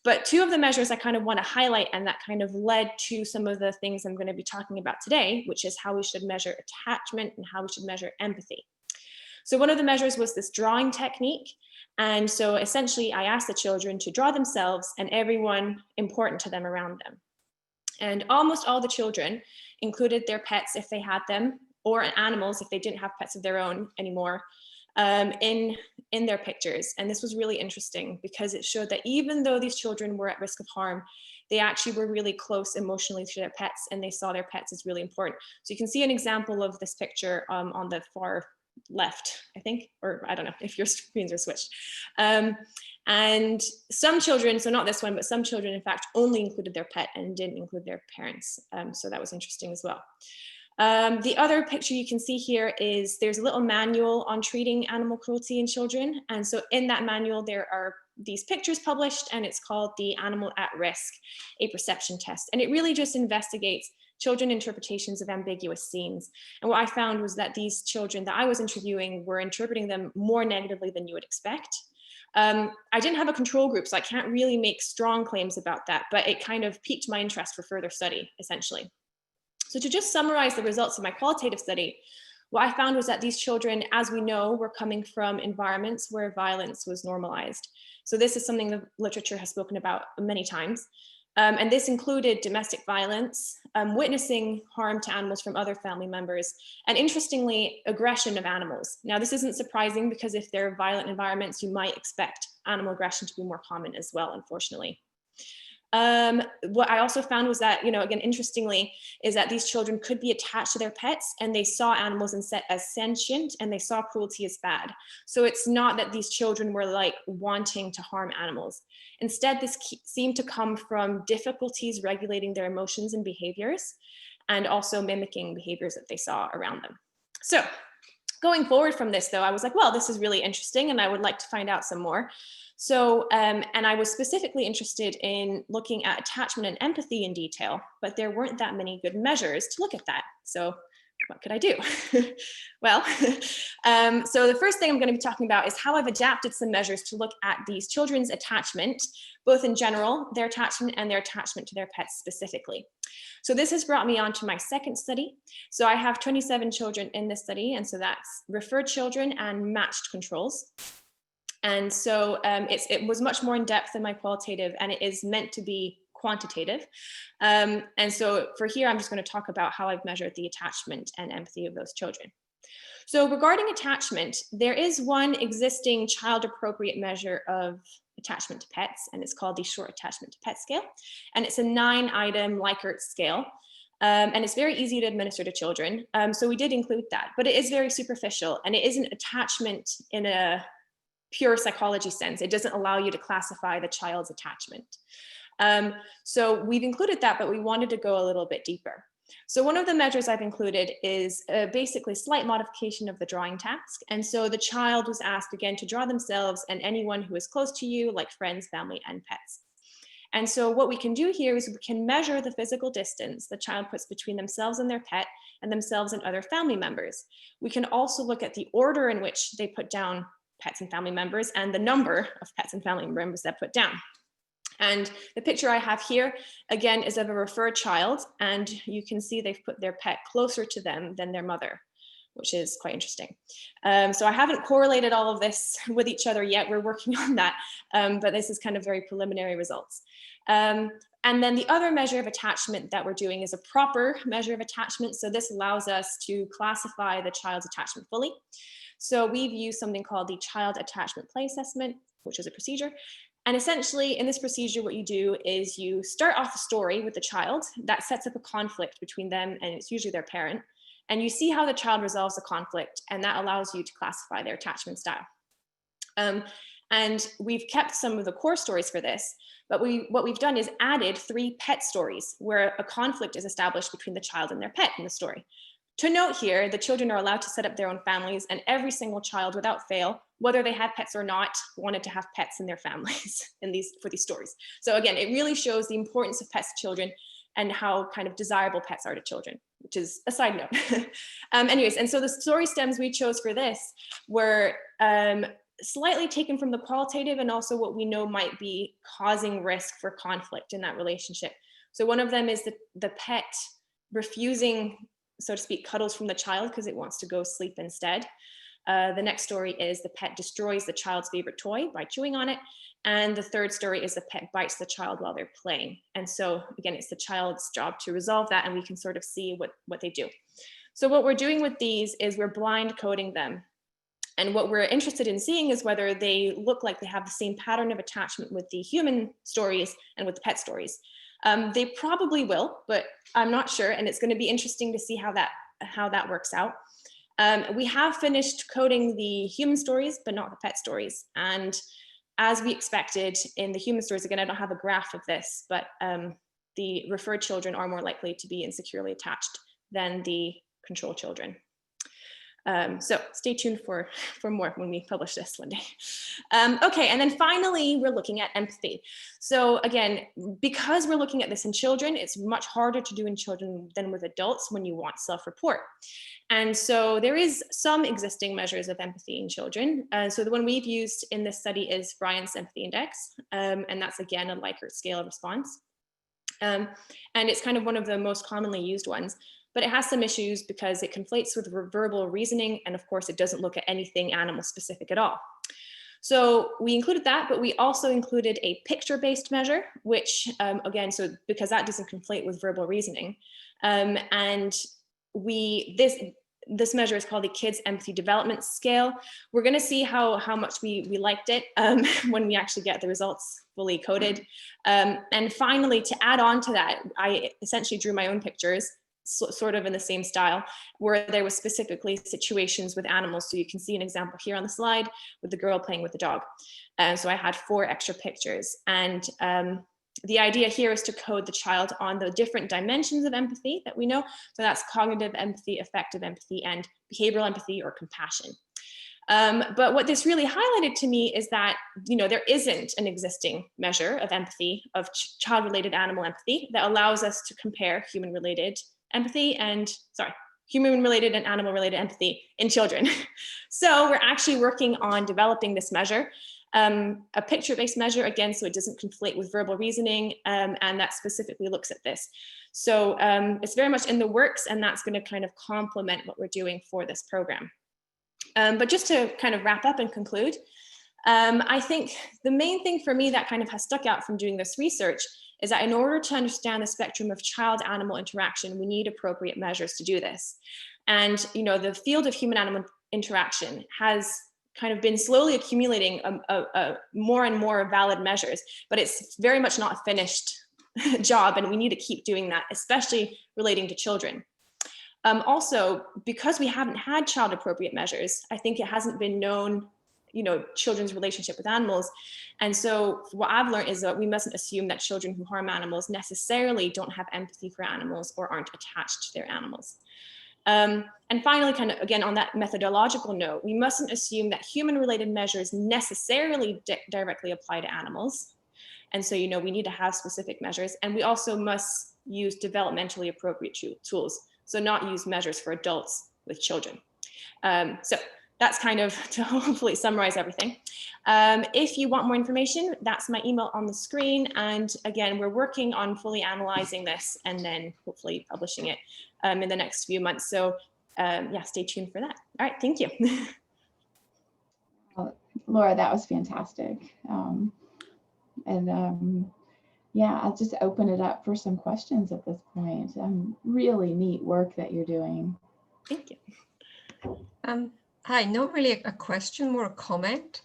S8: But two of the measures I kind of want to highlight, and that kind of led to some of the things I'm going to be talking about today, which is how we should measure attachment and how we should measure empathy. So one of the measures was this drawing technique. And so essentially I asked the children to draw themselves and everyone important to them around them. And almost all the children included their pets if they had them, or animals if they didn't have pets of their own anymore, in their pictures. And this was really interesting because it showed that even though these children were at risk of harm, they actually were really close emotionally to their pets, and they saw their pets as really important. So you can see an example of this picture on the far left, I think, or I don't know if your screens are switched. And some children, so not this one, but some children in fact only included their pet and didn't include their parents. So that was interesting as well. The other picture you can see here is there's a little manual on treating animal cruelty in children. And so in that manual, there are these pictures published, and it's called the Animal at Risk, a Perception Test. And it really just investigates children interpretations of ambiguous scenes. And what I found was that these children that I was interviewing were interpreting them more negatively than you would expect. I didn't have a control group, so I can't really make strong claims about that, but it kind of piqued my interest for further study, essentially. So to just summarize the results of my qualitative study, what I found was that these children, as we know, were coming from environments where violence was normalized. So this is something the literature has spoken about many times. And this included domestic violence, witnessing harm to animals from other family members, and interestingly, aggression of animals. Now, this isn't surprising because if they're violent environments, you might expect animal aggression to be more common as well, unfortunately. What I also found was that, again, interestingly, is that these children could be attached to their pets, and they saw animals as sentient, and they saw cruelty as bad. So it's not that these children were like wanting to harm animals. Instead, this seemed to come from difficulties regulating their emotions and behaviors, and also mimicking behaviors that they saw around them. So going forward from this, though, I was like, well, this is really interesting, and I would like to find out some more. So, and I was specifically interested in looking at attachment and empathy in detail, but there weren't that many good measures to look at that. So what could I do? Well, so the first thing I'm going to be talking about is how I've adapted some measures to look at these children's attachment, both in general, their attachment and their attachment to their pets specifically. So this has brought me on to my second study. So I have 27 children in this study, and so that's referred children and matched controls. And so it was much more in depth than my qualitative, and it is meant to be quantitative. And so for here, I'm just going to talk about how I've measured the attachment and empathy of those children. So regarding attachment, there is one existing child-appropriate measure of attachment to pets, and it's called the Short Attachment to Pet Scale. And it's a 9-item Likert scale. And it's very easy to administer to children. So we did include that, but it is very superficial, and it isn't attachment in a pure psychology sense. It doesn't allow you to classify the child's attachment. So we've included that, but we wanted to go a little bit deeper. So one of the measures I've included is basically slight modification of the drawing task. And so the child was asked again to draw themselves and anyone who is close to you, like friends, family, and pets. And so what we can do here is we can measure the physical distance the child puts between themselves and their pet and themselves and other family members. We can also look at the order in which they put down pets and family members and the number of pets and family members that put down. And the picture I have here, again, is of a referred child, and you can see they've put their pet closer to them than their mother, which is quite interesting. So I haven't correlated all of this with each other yet. We're working on that, but this is kind of very preliminary results. And then the other measure of attachment that we're doing is a proper measure of attachment. So this allows us to classify the child's attachment fully. So we've used something called the Child Attachment Play Assessment, which is a procedure. And essentially in this procedure, what you do is you start off the story with the child that sets up a conflict between them, and it's usually their parent. And you see how the child resolves the conflict, and that allows you to classify their attachment style. And we've kept some of the core stories for this, but what we've done is added 3 pet stories where a conflict is established between the child and their pet in the story. To note here, the children are allowed to set up their own families, and every single child without fail, whether they had pets or not, wanted to have pets in their families for these stories. So again, it really shows the importance of pets to children and how kind of desirable pets are to children, which is a side note. Anyways, and so the story stems we chose for this were slightly taken from the qualitative and also what we know might be causing risk for conflict in that relationship. So one of them is the pet refusing, so to speak, cuddles from the child because it wants to go sleep instead. The next story is the pet destroys the child's favorite toy by chewing on it. And the third story is the pet bites the child while they're playing. And so again, it's the child's job to resolve that, and we can sort of see what they do. So what we're doing with these is we're blind coding them. And what we're interested in seeing is whether they look like they have the same pattern of attachment with the human stories and with the pet stories. They probably will, but I'm not sure. And it's going to be interesting to see how that works out. We have finished coding the human stories, but not the pet stories. And as we expected in the human stories, again, I don't have a graph of this, but the referred children are more likely to be insecurely attached than the control children. So stay tuned for more when we publish this one day. Okay, and then finally, we're looking at empathy. So again, because we're looking at this in children, it's much harder to do in children than with adults when you want self-report. And so there is some existing measures of empathy in children. So the one we've used in this study is Bryant's Empathy Index, and that's again a Likert scale response. And it's kind of one of the most commonly used ones. But it has some issues because it conflates with verbal reasoning, and of course it doesn't look at anything animal specific at all. So we included that, but we also included a picture-based measure, which again, so because that doesn't conflate with verbal reasoning. And this measure is called the Kids Empathy Development Scale. We're gonna see how much we liked it when we actually get the results fully coded. And finally, to add on to that, I essentially drew my own pictures, sort of in the same style, where there was specifically situations with animals. So you can see an example here on the slide with the girl playing with the dog. So I had 4 extra pictures. And the idea here is to code the child on the different dimensions of empathy that we know. So that's cognitive empathy, affective empathy, and behavioral empathy or compassion. But what this really highlighted to me is that, there isn't an existing measure of empathy, of child-related animal empathy that allows us to compare human-related empathy and, human-related and animal-related empathy in children. So we're actually working on developing this measure, a picture-based measure, again, so it doesn't conflate with verbal reasoning, and that specifically looks at this. So it's very much in the works, and that's going to kind of complement what we're doing for this program. But just to kind of wrap up and conclude, I think the main thing for me that kind of has stuck out from doing this research is that in order to understand the spectrum of child-animal interaction, we need appropriate measures to do this. And, you know, the field of human-animal interaction has kind of been slowly accumulating more and more valid measures, but it's very much not a finished job, and we need to keep doing that, especially relating to children. Also, because we haven't had child-appropriate measures, I think it hasn't been known, you know, children's relationship with animals. And so what I've learned is that we mustn't assume that children who harm animals necessarily don't have empathy for animals or aren't attached to their animals. And finally, kind of again, on that methodological note, we mustn't assume that human-related measures necessarily directly apply to animals. And so, you know, we need to have specific measures, and we also must use developmentally appropriate tools. So not use measures for adults with children. So that's kind of to hopefully summarize everything. If you want more information, that's my email on the screen. And again, we're working on fully analyzing this and then hopefully publishing it in the next few months. So yeah, stay tuned for that. All right, thank you.
S2: Laura, that was fantastic. Yeah, I'll just open it up for some questions at this point. Really neat work that you're doing.
S8: Thank you.
S9: Hi, not really a question, more a comment.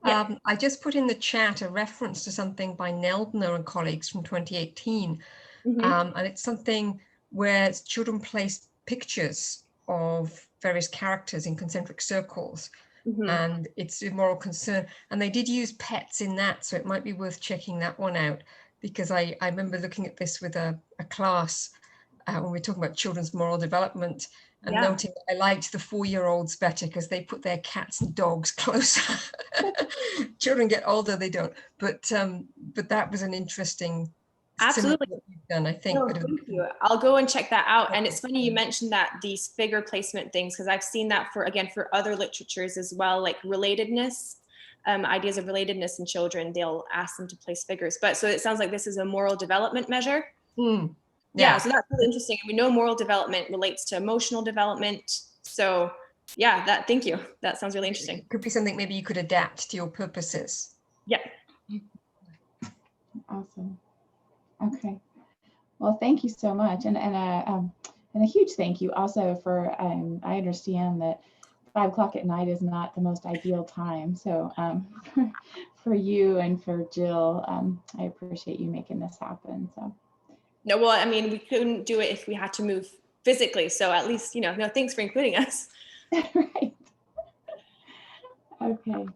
S9: Yeah. I just put in the chat a reference to something by Neldner and colleagues from 2018. And it's something where children place pictures of various characters in concentric circles. And it's a moral concern. And they did use pets in that, so it might be worth checking that one out, because I remember looking at this with a class when we were talking about children's moral development, and noting that I liked the 4-year-olds better because they put their cats and dogs closer. Children get older, they don't. But that was an interesting.
S8: Absolutely.
S9: What you've done, I think.
S8: No, thank you. I'll go and check that out. And it's funny you mentioned that, these figure placement things, because I've seen that for other literatures as well, like relatedness, ideas of relatedness in children. They'll ask them to place figures. But so it sounds like this is a moral development measure. Yeah, so that's really interesting. We know moral development relates to emotional development. So yeah, thank you. That sounds really interesting.
S9: It could be something maybe you could adapt to your purposes.
S8: Yeah.
S2: Awesome. Okay. Well, thank you so much. And a huge thank you also for, I understand that 5 o'clock at night is not the most ideal time. So for you and for Jill, I appreciate you making this happen. So.
S8: No, well, I mean, we couldn't do it if we had to move physically. So at least, you know, no, thanks for including us.
S2: Right. Okay.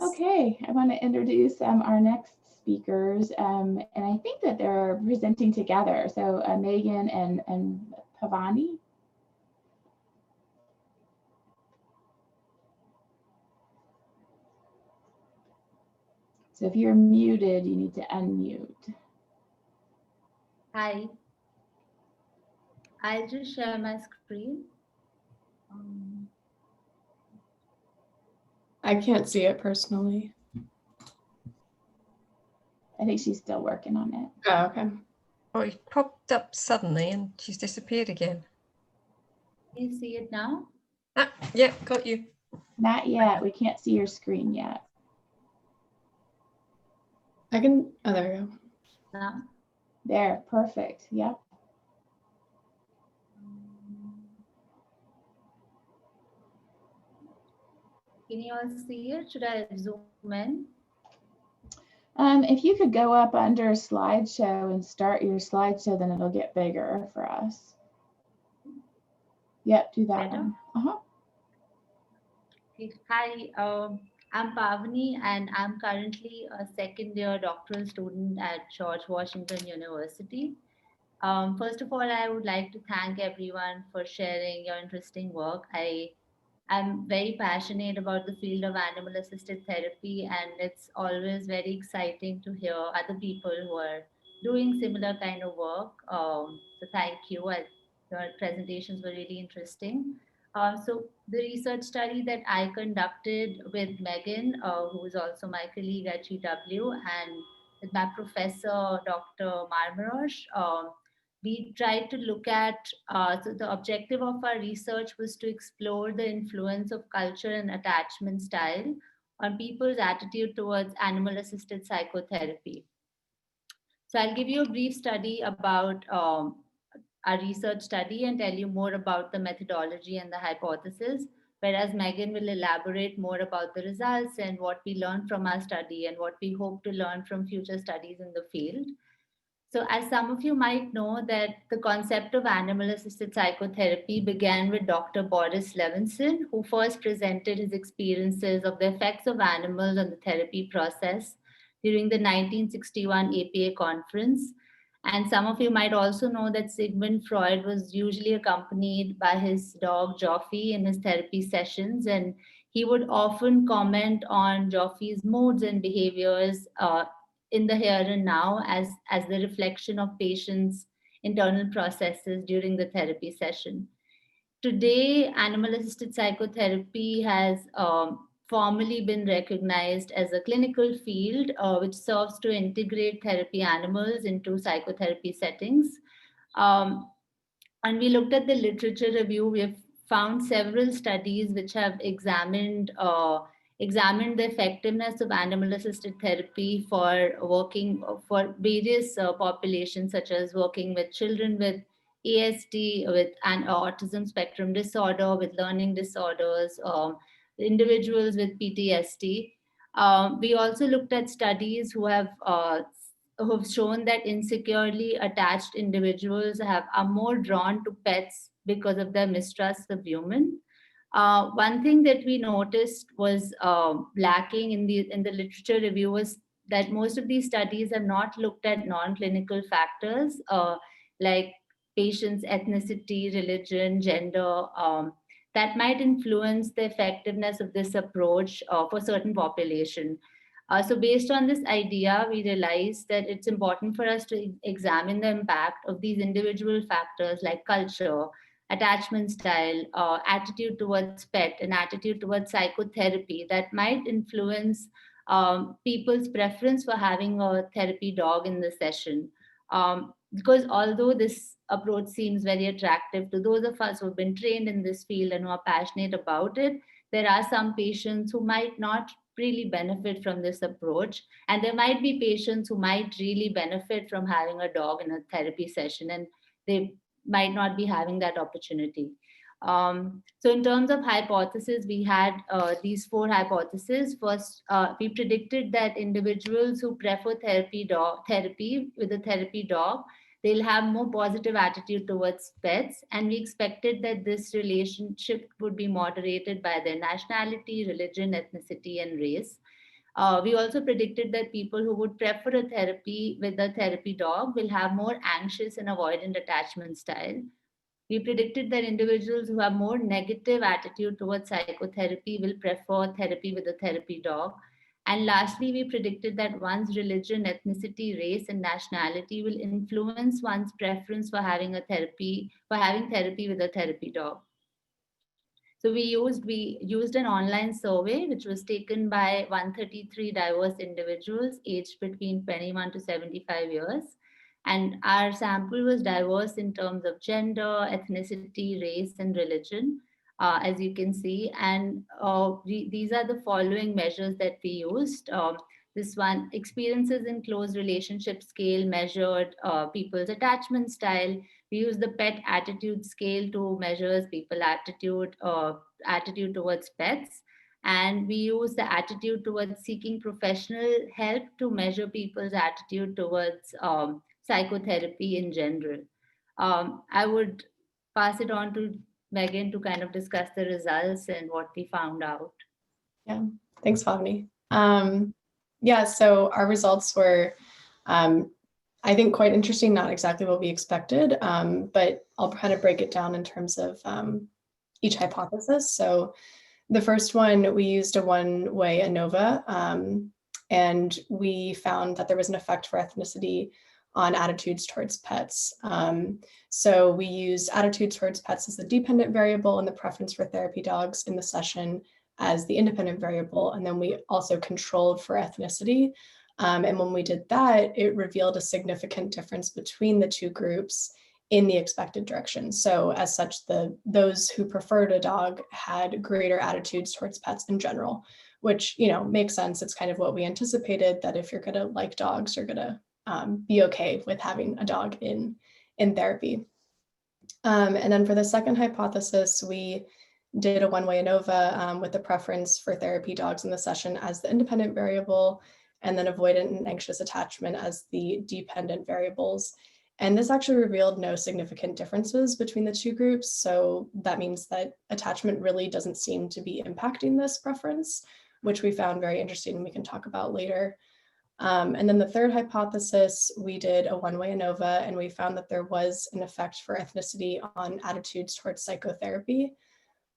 S2: Okay, I want to introduce our next speakers, and I think that they're presenting together. So Megan and Pavani. So if you're muted, you need to unmute.
S10: Hi. I'll just share my screen.
S11: I can't see it personally.
S2: I think she's still working on it.
S11: Oh, okay.
S9: Oh, it popped up suddenly and she's disappeared again.
S10: Can you see it now?
S9: Ah, yeah, got you.
S2: Not yet. We can't see your screen yet.
S11: I can, oh, there we go.
S10: Now?
S2: There, perfect. Yep.
S10: Can you all see it? Should I zoom in?
S2: If you could go up under slideshow and start your slideshow, then it'll get bigger for us. Yep, do that one.
S10: Okay. Hi, I'm Pavani, and I'm currently a second-year doctoral student at George Washington University. First of all, I would like to thank everyone for sharing your interesting work. I'm very passionate about the field of animal-assisted therapy, and it's always very exciting to hear other people who are doing similar kind of work. So thank you. Your presentations were really interesting. So the research study that I conducted with Megan, who is also my colleague at GW, and with my professor, Dr. Marmarosh, we tried to look at, so the objective of our research was to explore the influence of culture and attachment style on people's attitude towards animal-assisted psychotherapy. So I'll give you a brief study about our research study and tell you more about the methodology and the hypothesis, whereas Megan will elaborate more about the results and what we learned from our study and what we hope to learn from future studies in the field. So as some of you might know, that the concept of animal-assisted psychotherapy began with Dr. Boris Levinson, who first presented his experiences of the effects of animals on the therapy process during the 1961 APA conference. And some of you might also know that Sigmund Freud was usually accompanied by his dog Joffy in his therapy sessions, and he would often comment on Joffy's moods and behaviors in the here and now as the reflection of patients' internal processes during the therapy session. Today, animal-assisted psychotherapy has formally been recognized as a clinical field which serves to integrate therapy animals into psychotherapy settings. And we looked at the literature review. We have found several studies which have examined the effectiveness of animal-assisted therapy for working for various populations, such as working with children with ASD, with an autism spectrum disorder, with learning disorders, individuals with PTSD. We also looked at studies who have shown that insecurely attached individuals are more drawn to pets because of their mistrust of humans. One thing that we noticed was lacking in the literature review was that most of these studies have not looked at non-clinical factors like patients' ethnicity, religion, gender, that might influence the effectiveness of this approach for certain population. So based on this idea, we realized that it's important for us to examine the impact of these individual factors like culture, attachment style, attitude towards pet, and attitude towards psychotherapy that might influence people's preference for having a therapy dog in the session. Because although this approach seems very attractive to those of us who have been trained in this field and who are passionate about it, there are some patients who might not really benefit from this approach. And there might be patients who might really benefit from having a dog in a therapy session, and they might not be having that opportunity. So in terms of hypotheses, we had these 4 hypotheses. First, we predicted that individuals who prefer therapy with a therapy dog, they'll have more positive attitude towards pets. And we expected that this relationship would be moderated by their nationality, religion, ethnicity, and race. We also predicted that people who would prefer a therapy with a therapy dog will have more anxious and avoidant attachment style. We predicted that individuals who have more negative attitude towards psychotherapy will prefer therapy with a therapy dog. And lastly, we predicted that one's religion, ethnicity, race, and nationality will influence one's preference for having therapy with a therapy dog. So we used an online survey which was taken by 133 diverse individuals aged between 21 to 75 years. And our sample was diverse in terms of gender, ethnicity, race, and religion, as you can see. And these are the following measures that we used. This one, experiences in close relationship scale measured people's attachment style. We use the pet attitude scale to measure people's attitude towards pets. And we use the attitude towards seeking professional help to measure people's attitude towards psychotherapy in general. I would pass it on to Megan to kind of discuss the results and what we found out.
S11: Yeah, thanks, Bhavani. Yeah, so our results were, I think, quite interesting, not exactly what we expected, but I'll kind of break it down in terms of each hypothesis. So the first one, we used a one-way ANOVA, and we found that there was an effect for ethnicity on attitudes towards pets. So we used attitudes towards pets as the dependent variable and the preference for therapy dogs in the session as the independent variable. And then we also controlled for ethnicity. And when we did that, it revealed a significant difference between the two groups in the expected direction. So as such, those who preferred a dog had greater attitudes towards pets in general, which, you know, makes sense. It's kind of what we anticipated, that if you're going to like dogs, you're going to be okay with having a dog in therapy. And then for the second hypothesis, we did a one-way ANOVA with the preference for therapy dogs in the session as the independent variable, and then avoidant and anxious attachment as the dependent variables. And this actually revealed no significant differences between the two groups. So that means that attachment really doesn't seem to be impacting this preference, which we found very interesting and we can talk about later. And then the third hypothesis, we did a one-way ANOVA, and we found that there was an effect for ethnicity on attitudes towards psychotherapy.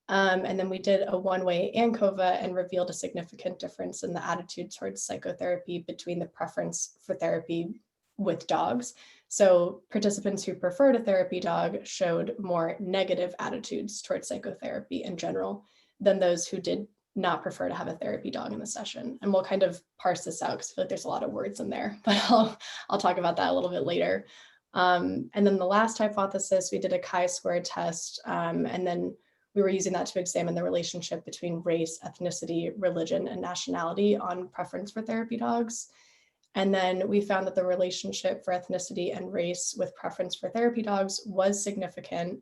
S11: And then we did a one-way ANCOVA and revealed a significant difference in the attitude towards psychotherapy between the preference for therapy with dogs. So participants who preferred a therapy dog showed more negative attitudes towards psychotherapy in general than those who did not prefer to have a therapy dog in the session. And we'll kind of parse this out because I feel like there's a lot of words in there, but I'll talk about that a little bit later. And then the last hypothesis, we did a chi-square test, and then we were using that to examine the relationship between race, ethnicity, religion, and nationality on preference for therapy dogs. And then we found that the relationship for ethnicity and race with preference for therapy dogs was significant.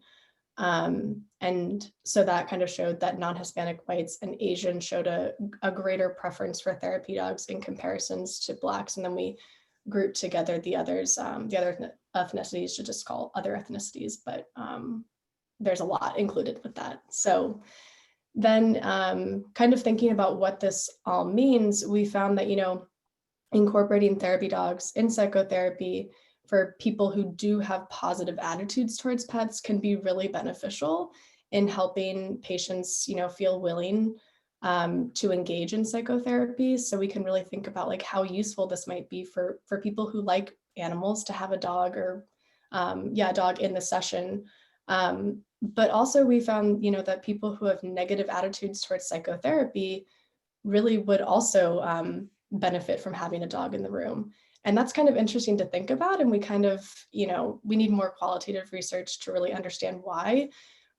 S11: And so that kind of showed that non-Hispanic whites and Asians showed a greater preference for therapy dogs in comparisons to Blacks. And then we grouped together the others, the other ethnicities to just call other ethnicities, but there's a lot included with that. So then kind of thinking about what this all means, we found that, you know, incorporating therapy dogs in psychotherapy for people who do have positive attitudes towards pets can be really beneficial in helping patients, you know, feel willing to engage in psychotherapy. So we can really think about like how useful this might be for people who like animals to have a dog or a dog in the session. But also we found, you know, that people who have negative attitudes towards psychotherapy really would also benefit from having a dog in the room. And that's kind of interesting to think about. And we kind of, you know, we need more qualitative research to really understand why.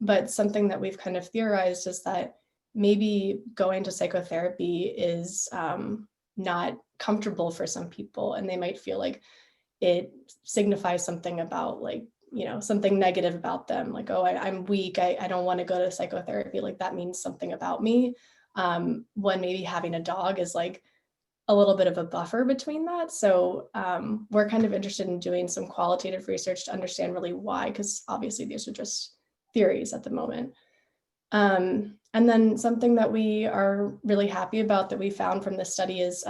S11: But something that we've kind of theorized is that maybe going to psychotherapy is not comfortable for some people, and they might feel like it signifies something about, like, you know, something negative about them, like, oh, I'm weak, I don't want to go to psychotherapy, like that means something about me, when maybe having a dog is like a little bit of a buffer between that. So we're kind of interested in doing some qualitative research to understand really why, because obviously these are just theories at the moment. And then something that we are really happy about that we found from this study is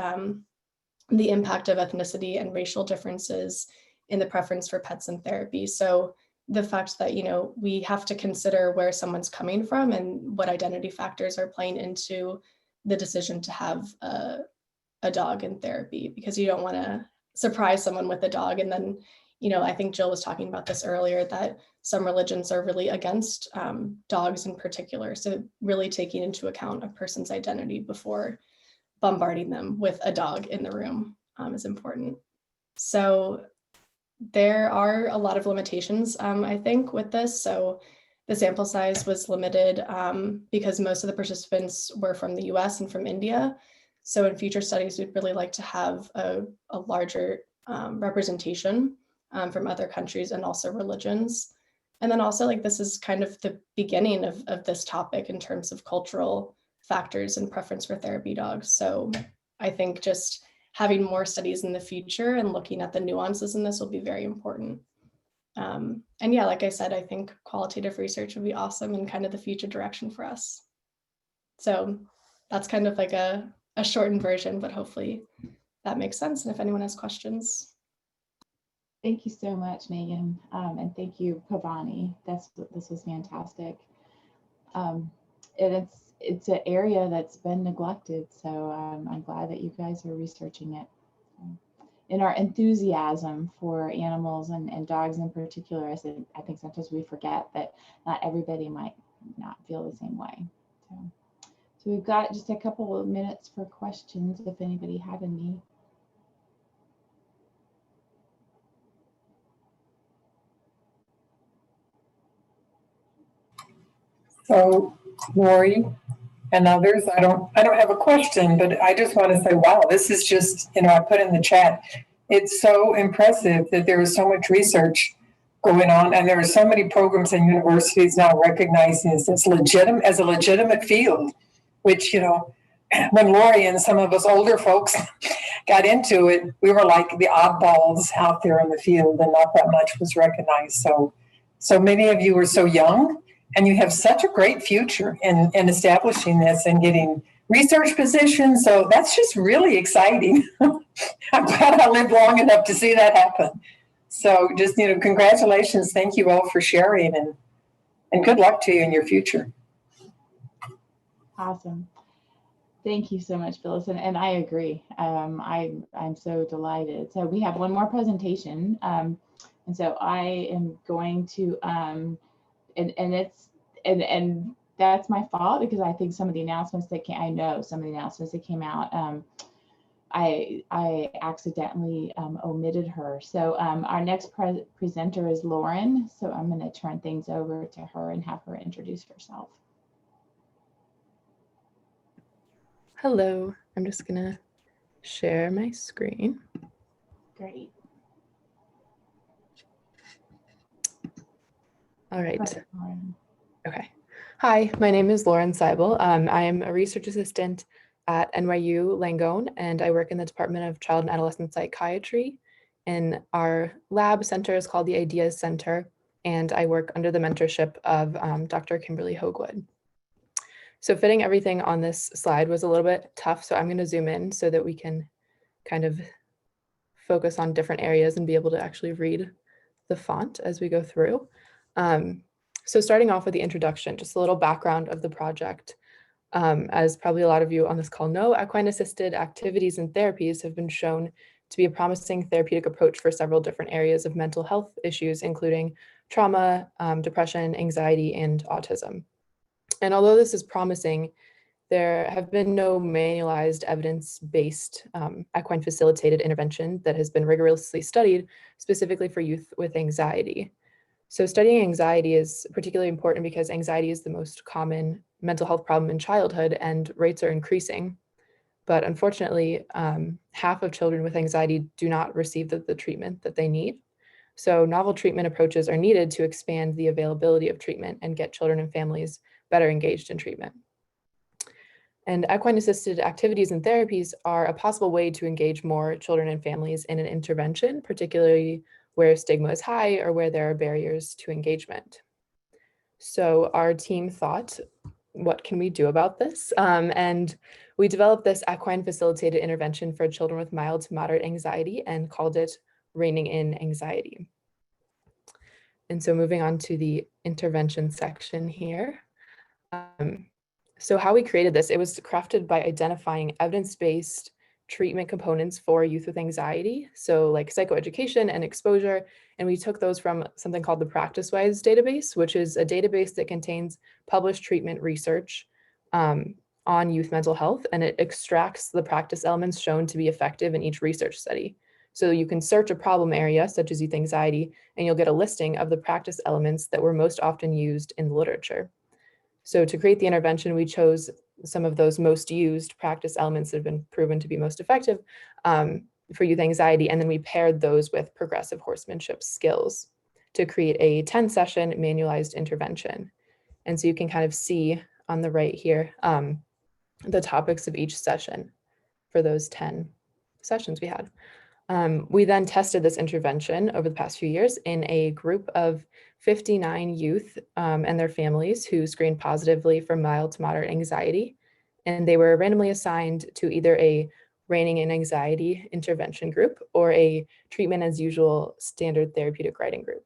S11: the impact of ethnicity and racial differences in the preference for pets in therapy. So the fact that, you know, we have to consider where someone's coming from and what identity factors are playing into the decision to have a dog in therapy, because you don't want to surprise someone with a dog. And then, you know, I think Jill was talking about this earlier, that some religions are really against dogs in particular. So really taking into account a person's identity before bombarding them with a dog in the room is important. So there are a lot of limitations, I think, with this. So the sample size was limited because most of the participants were from the US and from India. So in future studies, we'd really like to have a larger representation from other countries and also religions. And then also, like, this is kind of the beginning of this topic in terms of cultural factors and preference for therapy dogs. So I think just having more studies in the future and looking at the nuances in this will be very important. And yeah, like I said, I think qualitative research would be awesome and kind of the future direction for us. So that's kind of like a shortened version, but hopefully that makes sense. And if anyone has questions.
S2: Thank you so much, Megan. And thank you, Pavani. This was fantastic. It's an area that's been neglected. So I'm glad that you guys are researching it. in our enthusiasm for animals and dogs in particular, I think sometimes we forget that not everybody might not feel the same way. So we've got just a couple of minutes for questions if anybody had any.
S7: So, Lori and others, I don't have a question, but I just want to say, wow, this is just, I put in the chat, it's so impressive that there is so much research going on, and there are so many programs and universities now recognizing this as a legitimate field, which, when Lori and some of us older folks got into it, we were like the oddballs out there in the field, and not that much was recognized. So many of you are so young, and you have such a great future in establishing this and getting research positions. So that's just really exciting. I'm glad I lived long enough to see that happen. So just, congratulations. Thank you all for sharing, and good luck to you in your future.
S2: Awesome. Thank you so much, Phyllis. And I agree. I'm so delighted. So we have one more presentation. And so I am going to, and that's my fault, because I think some of the announcements that came out, I accidentally omitted her. So our next presenter is Lauren. So I'm going to turn things over to her and have her introduce herself.
S12: Hello, I'm just going to share my screen.
S2: Great.
S12: All right. Okay. Hi, my name is Lauren Seibel. I am a research assistant at NYU Langone, and I work in the Department of Child and Adolescent Psychiatry. And our lab center is called the Ideas Center, and I work under the mentorship of Dr. Kimberly Hoagwood. So fitting everything on this slide was a little bit tough, so I'm going to zoom in so that we can kind of focus on different areas and be able to actually read the font as we go through. So starting off with the introduction, just a little background of the project. As probably a lot of you on this call know, equine-assisted activities and therapies have been shown to be a promising therapeutic approach for several different areas of mental health issues, including trauma, depression, anxiety, and autism. And although this is promising, there have been no manualized evidence-based equine-facilitated intervention that has been rigorously studied specifically for youth with anxiety. So studying anxiety is particularly important because anxiety is the most common mental health problem in childhood, and rates are increasing. But unfortunately, half of children with anxiety do not receive the treatment that they need. So novel treatment approaches are needed to expand the availability of treatment and get children and families better engaged in treatment. And equine-assisted activities and therapies are a possible way to engage more children and families in an intervention, particularly where stigma is high or where there are barriers to engagement. So our team thought, what can we do about this? And we developed this equine-facilitated intervention for children with mild to moderate anxiety and called it Reining in Anxiety. And so moving on to the intervention section here. So how we created this, it was crafted by identifying evidence-based treatment components for youth with anxiety, so like psychoeducation and exposure, and we took those from something called the PracticeWise database, which is a database that contains published treatment research on youth mental health, and it extracts the practice elements shown to be effective in each research study. So you can search a problem area, such as youth anxiety, and you'll get a listing of the practice elements that were most often used in the literature. So to create the intervention, we chose some of those most used practice elements that have been proven to be most effective for youth anxiety, and then we paired those with progressive horsemanship skills to create a 10-session manualized intervention. And so you can kind of see on the right here the topics of each session for those 10 sessions we had. We then tested this intervention over the past few years in a group of 59 youth and their families who screened positively for mild to moderate anxiety. And they were randomly assigned to either a Reining in Anxiety intervention group or a treatment as usual standard therapeutic riding group.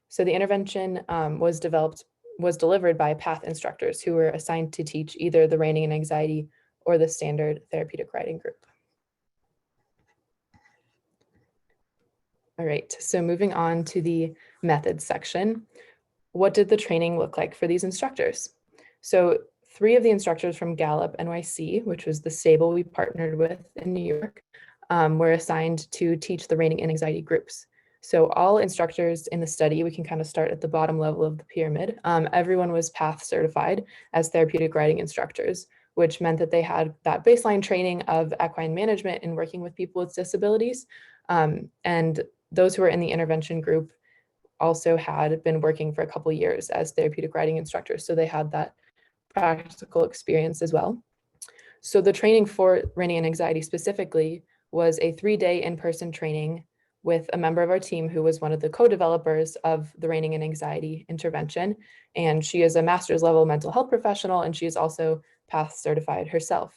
S12: So the intervention was delivered by PATH instructors who were assigned to teach either the Reining in Anxiety or the standard therapeutic riding group. All right, so moving on to the methods section. What did the training look like for these instructors? So 3 of the instructors from Gallup NYC, which was the stable we partnered with in New York, were assigned to teach the reigning in anxiety groups. So all instructors in the study, we can kind of start at the bottom level of the pyramid. Everyone was PATH certified as therapeutic riding instructors, which meant that they had that baseline training of equine management and working with people with disabilities. And those who were in the intervention group also had been working for a couple of years as therapeutic riding instructors. So they had that practical experience as well. So the training for reigning in anxiety specifically was a 3-day in-person training with a member of our team who was one of the co-developers of the reigning in anxiety intervention. And she is a master's level mental health professional, and she is also PATH certified herself.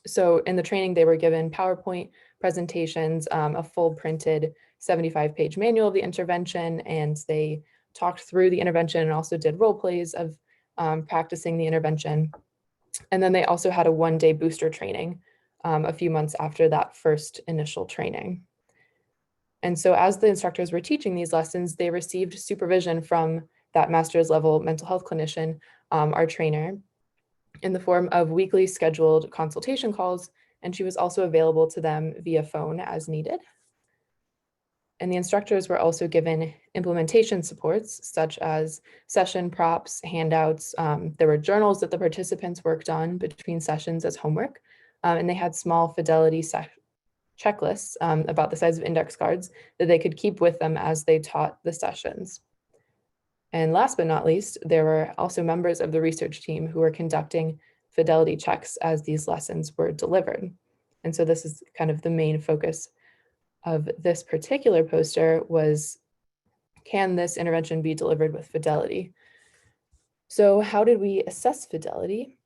S12: So in the training, they were given PowerPoint presentations, a full printed 75-page manual of the intervention, and they talked through the intervention and also did role plays of practicing the intervention. And then they also had a 1-day booster training a few months after that first initial training. And so as the instructors were teaching these lessons, they received supervision from that master's level mental health clinician, our trainer, in the form of weekly scheduled consultation calls, and she was also available to them via phone as needed. And the instructors were also given implementation supports, such as session props, handouts. There were journals that the participants worked on between sessions as homework, and they had small Fidelity checklists about the size of index cards that they could keep with them as they taught the sessions. And last but not least, there were also members of the research team who were conducting fidelity checks as these lessons were delivered. And so this is kind of the main focus of this particular poster was, can this intervention be delivered with fidelity? So how did we assess fidelity?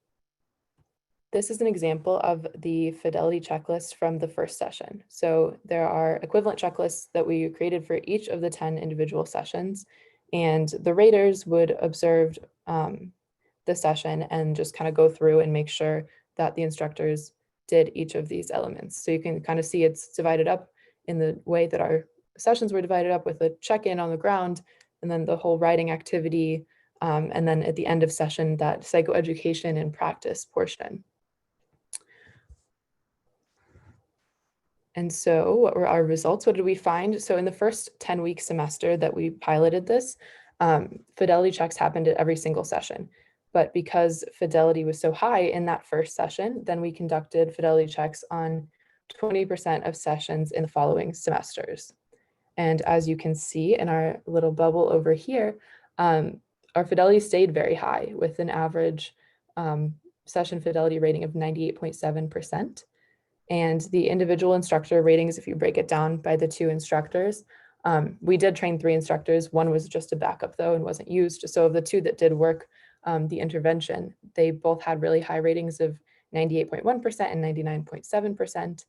S12: This is an example of the fidelity checklist from the first session. So there are equivalent checklists that we created for each of the 10 individual sessions, and the raters would observe the session and just kind of go through and make sure that the instructors did each of these elements. So you can kind of see it's divided up in the way that our sessions were divided up, with a check-in on the ground, and then the whole writing activity, and then at the end of session, that psychoeducation and practice portion. And so what were our results? What did we find? So in the first 10-week semester that we piloted this, fidelity checks happened at every single session. But because fidelity was so high in that first session, then we conducted fidelity checks on 20% of sessions in the following semesters. And as you can see in our little bubble over here, our fidelity stayed very high with an average session fidelity rating of 98.7%. And the individual instructor ratings, if you break it down by the 2 instructors, we did train 3 instructors. One was just a backup though and wasn't used. So of the 2 that did work the intervention, they both had really high ratings of 98.1% and 99.7%.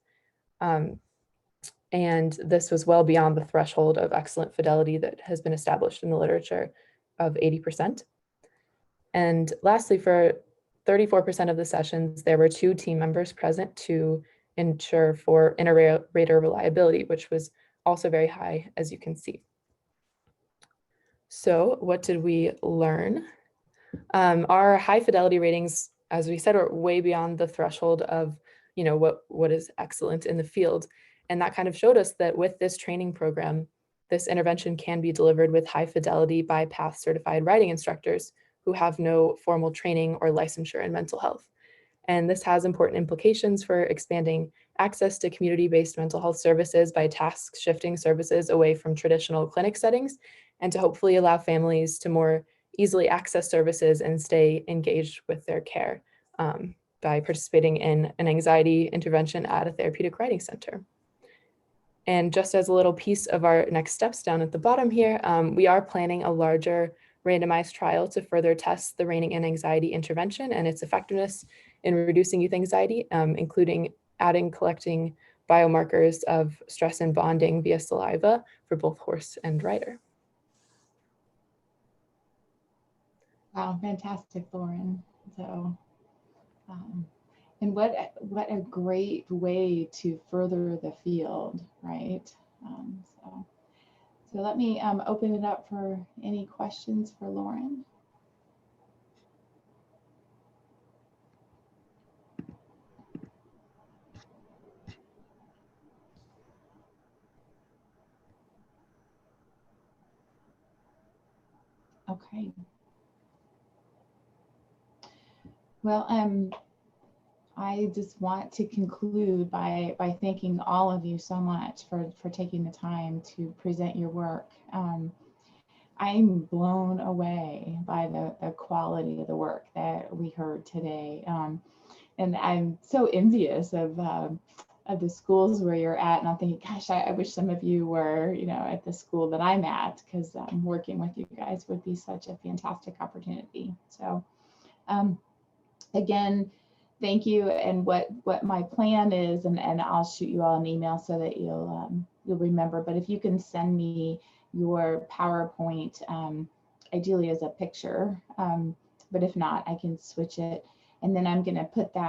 S12: And this was well beyond the threshold of excellent fidelity that has been established in the literature of 80%. And lastly, for 34% of the sessions, there were 2 team members present to ensure for inter-rater reliability, which was also very high, as you can see. So what did we learn? Our high fidelity ratings, as we said, are way beyond the threshold of, you know, what is excellent in the field. And that kind of showed us that with this training program, this intervention can be delivered with high fidelity by PATH certified riding instructors who have no formal training or licensure in mental health. And this has important implications for expanding access to community-based mental health services by task shifting services away from traditional clinic settings, and to hopefully allow families to more easily access services and stay engaged with their care by participating in an anxiety intervention at a therapeutic riding center. And just as a little piece of our next steps down at the bottom here, we are planning a larger randomized trial to further test the reigning in anxiety intervention and its effectiveness in reducing youth anxiety, including collecting biomarkers of stress and bonding via saliva for both horse and rider.
S2: Wow, fantastic, Lauren. So, and what a great way to further the field, right? So let me open it up for any questions for Lauren. Okay. Well, I just want to conclude by thanking all of you so much for taking the time to present your work. I'm blown away by the quality of the work that we heard today. And I'm so envious of the schools where you're at. And I'm thinking, gosh, I wish some of you were, at the school that I'm at, because working with you guys would be such a fantastic opportunity. So again, thank you. And what my plan is, and I'll shoot you all an email so that you'll remember. But if you can send me your PowerPoint, ideally as a picture, but if not, I can switch it. And then I'm going to put that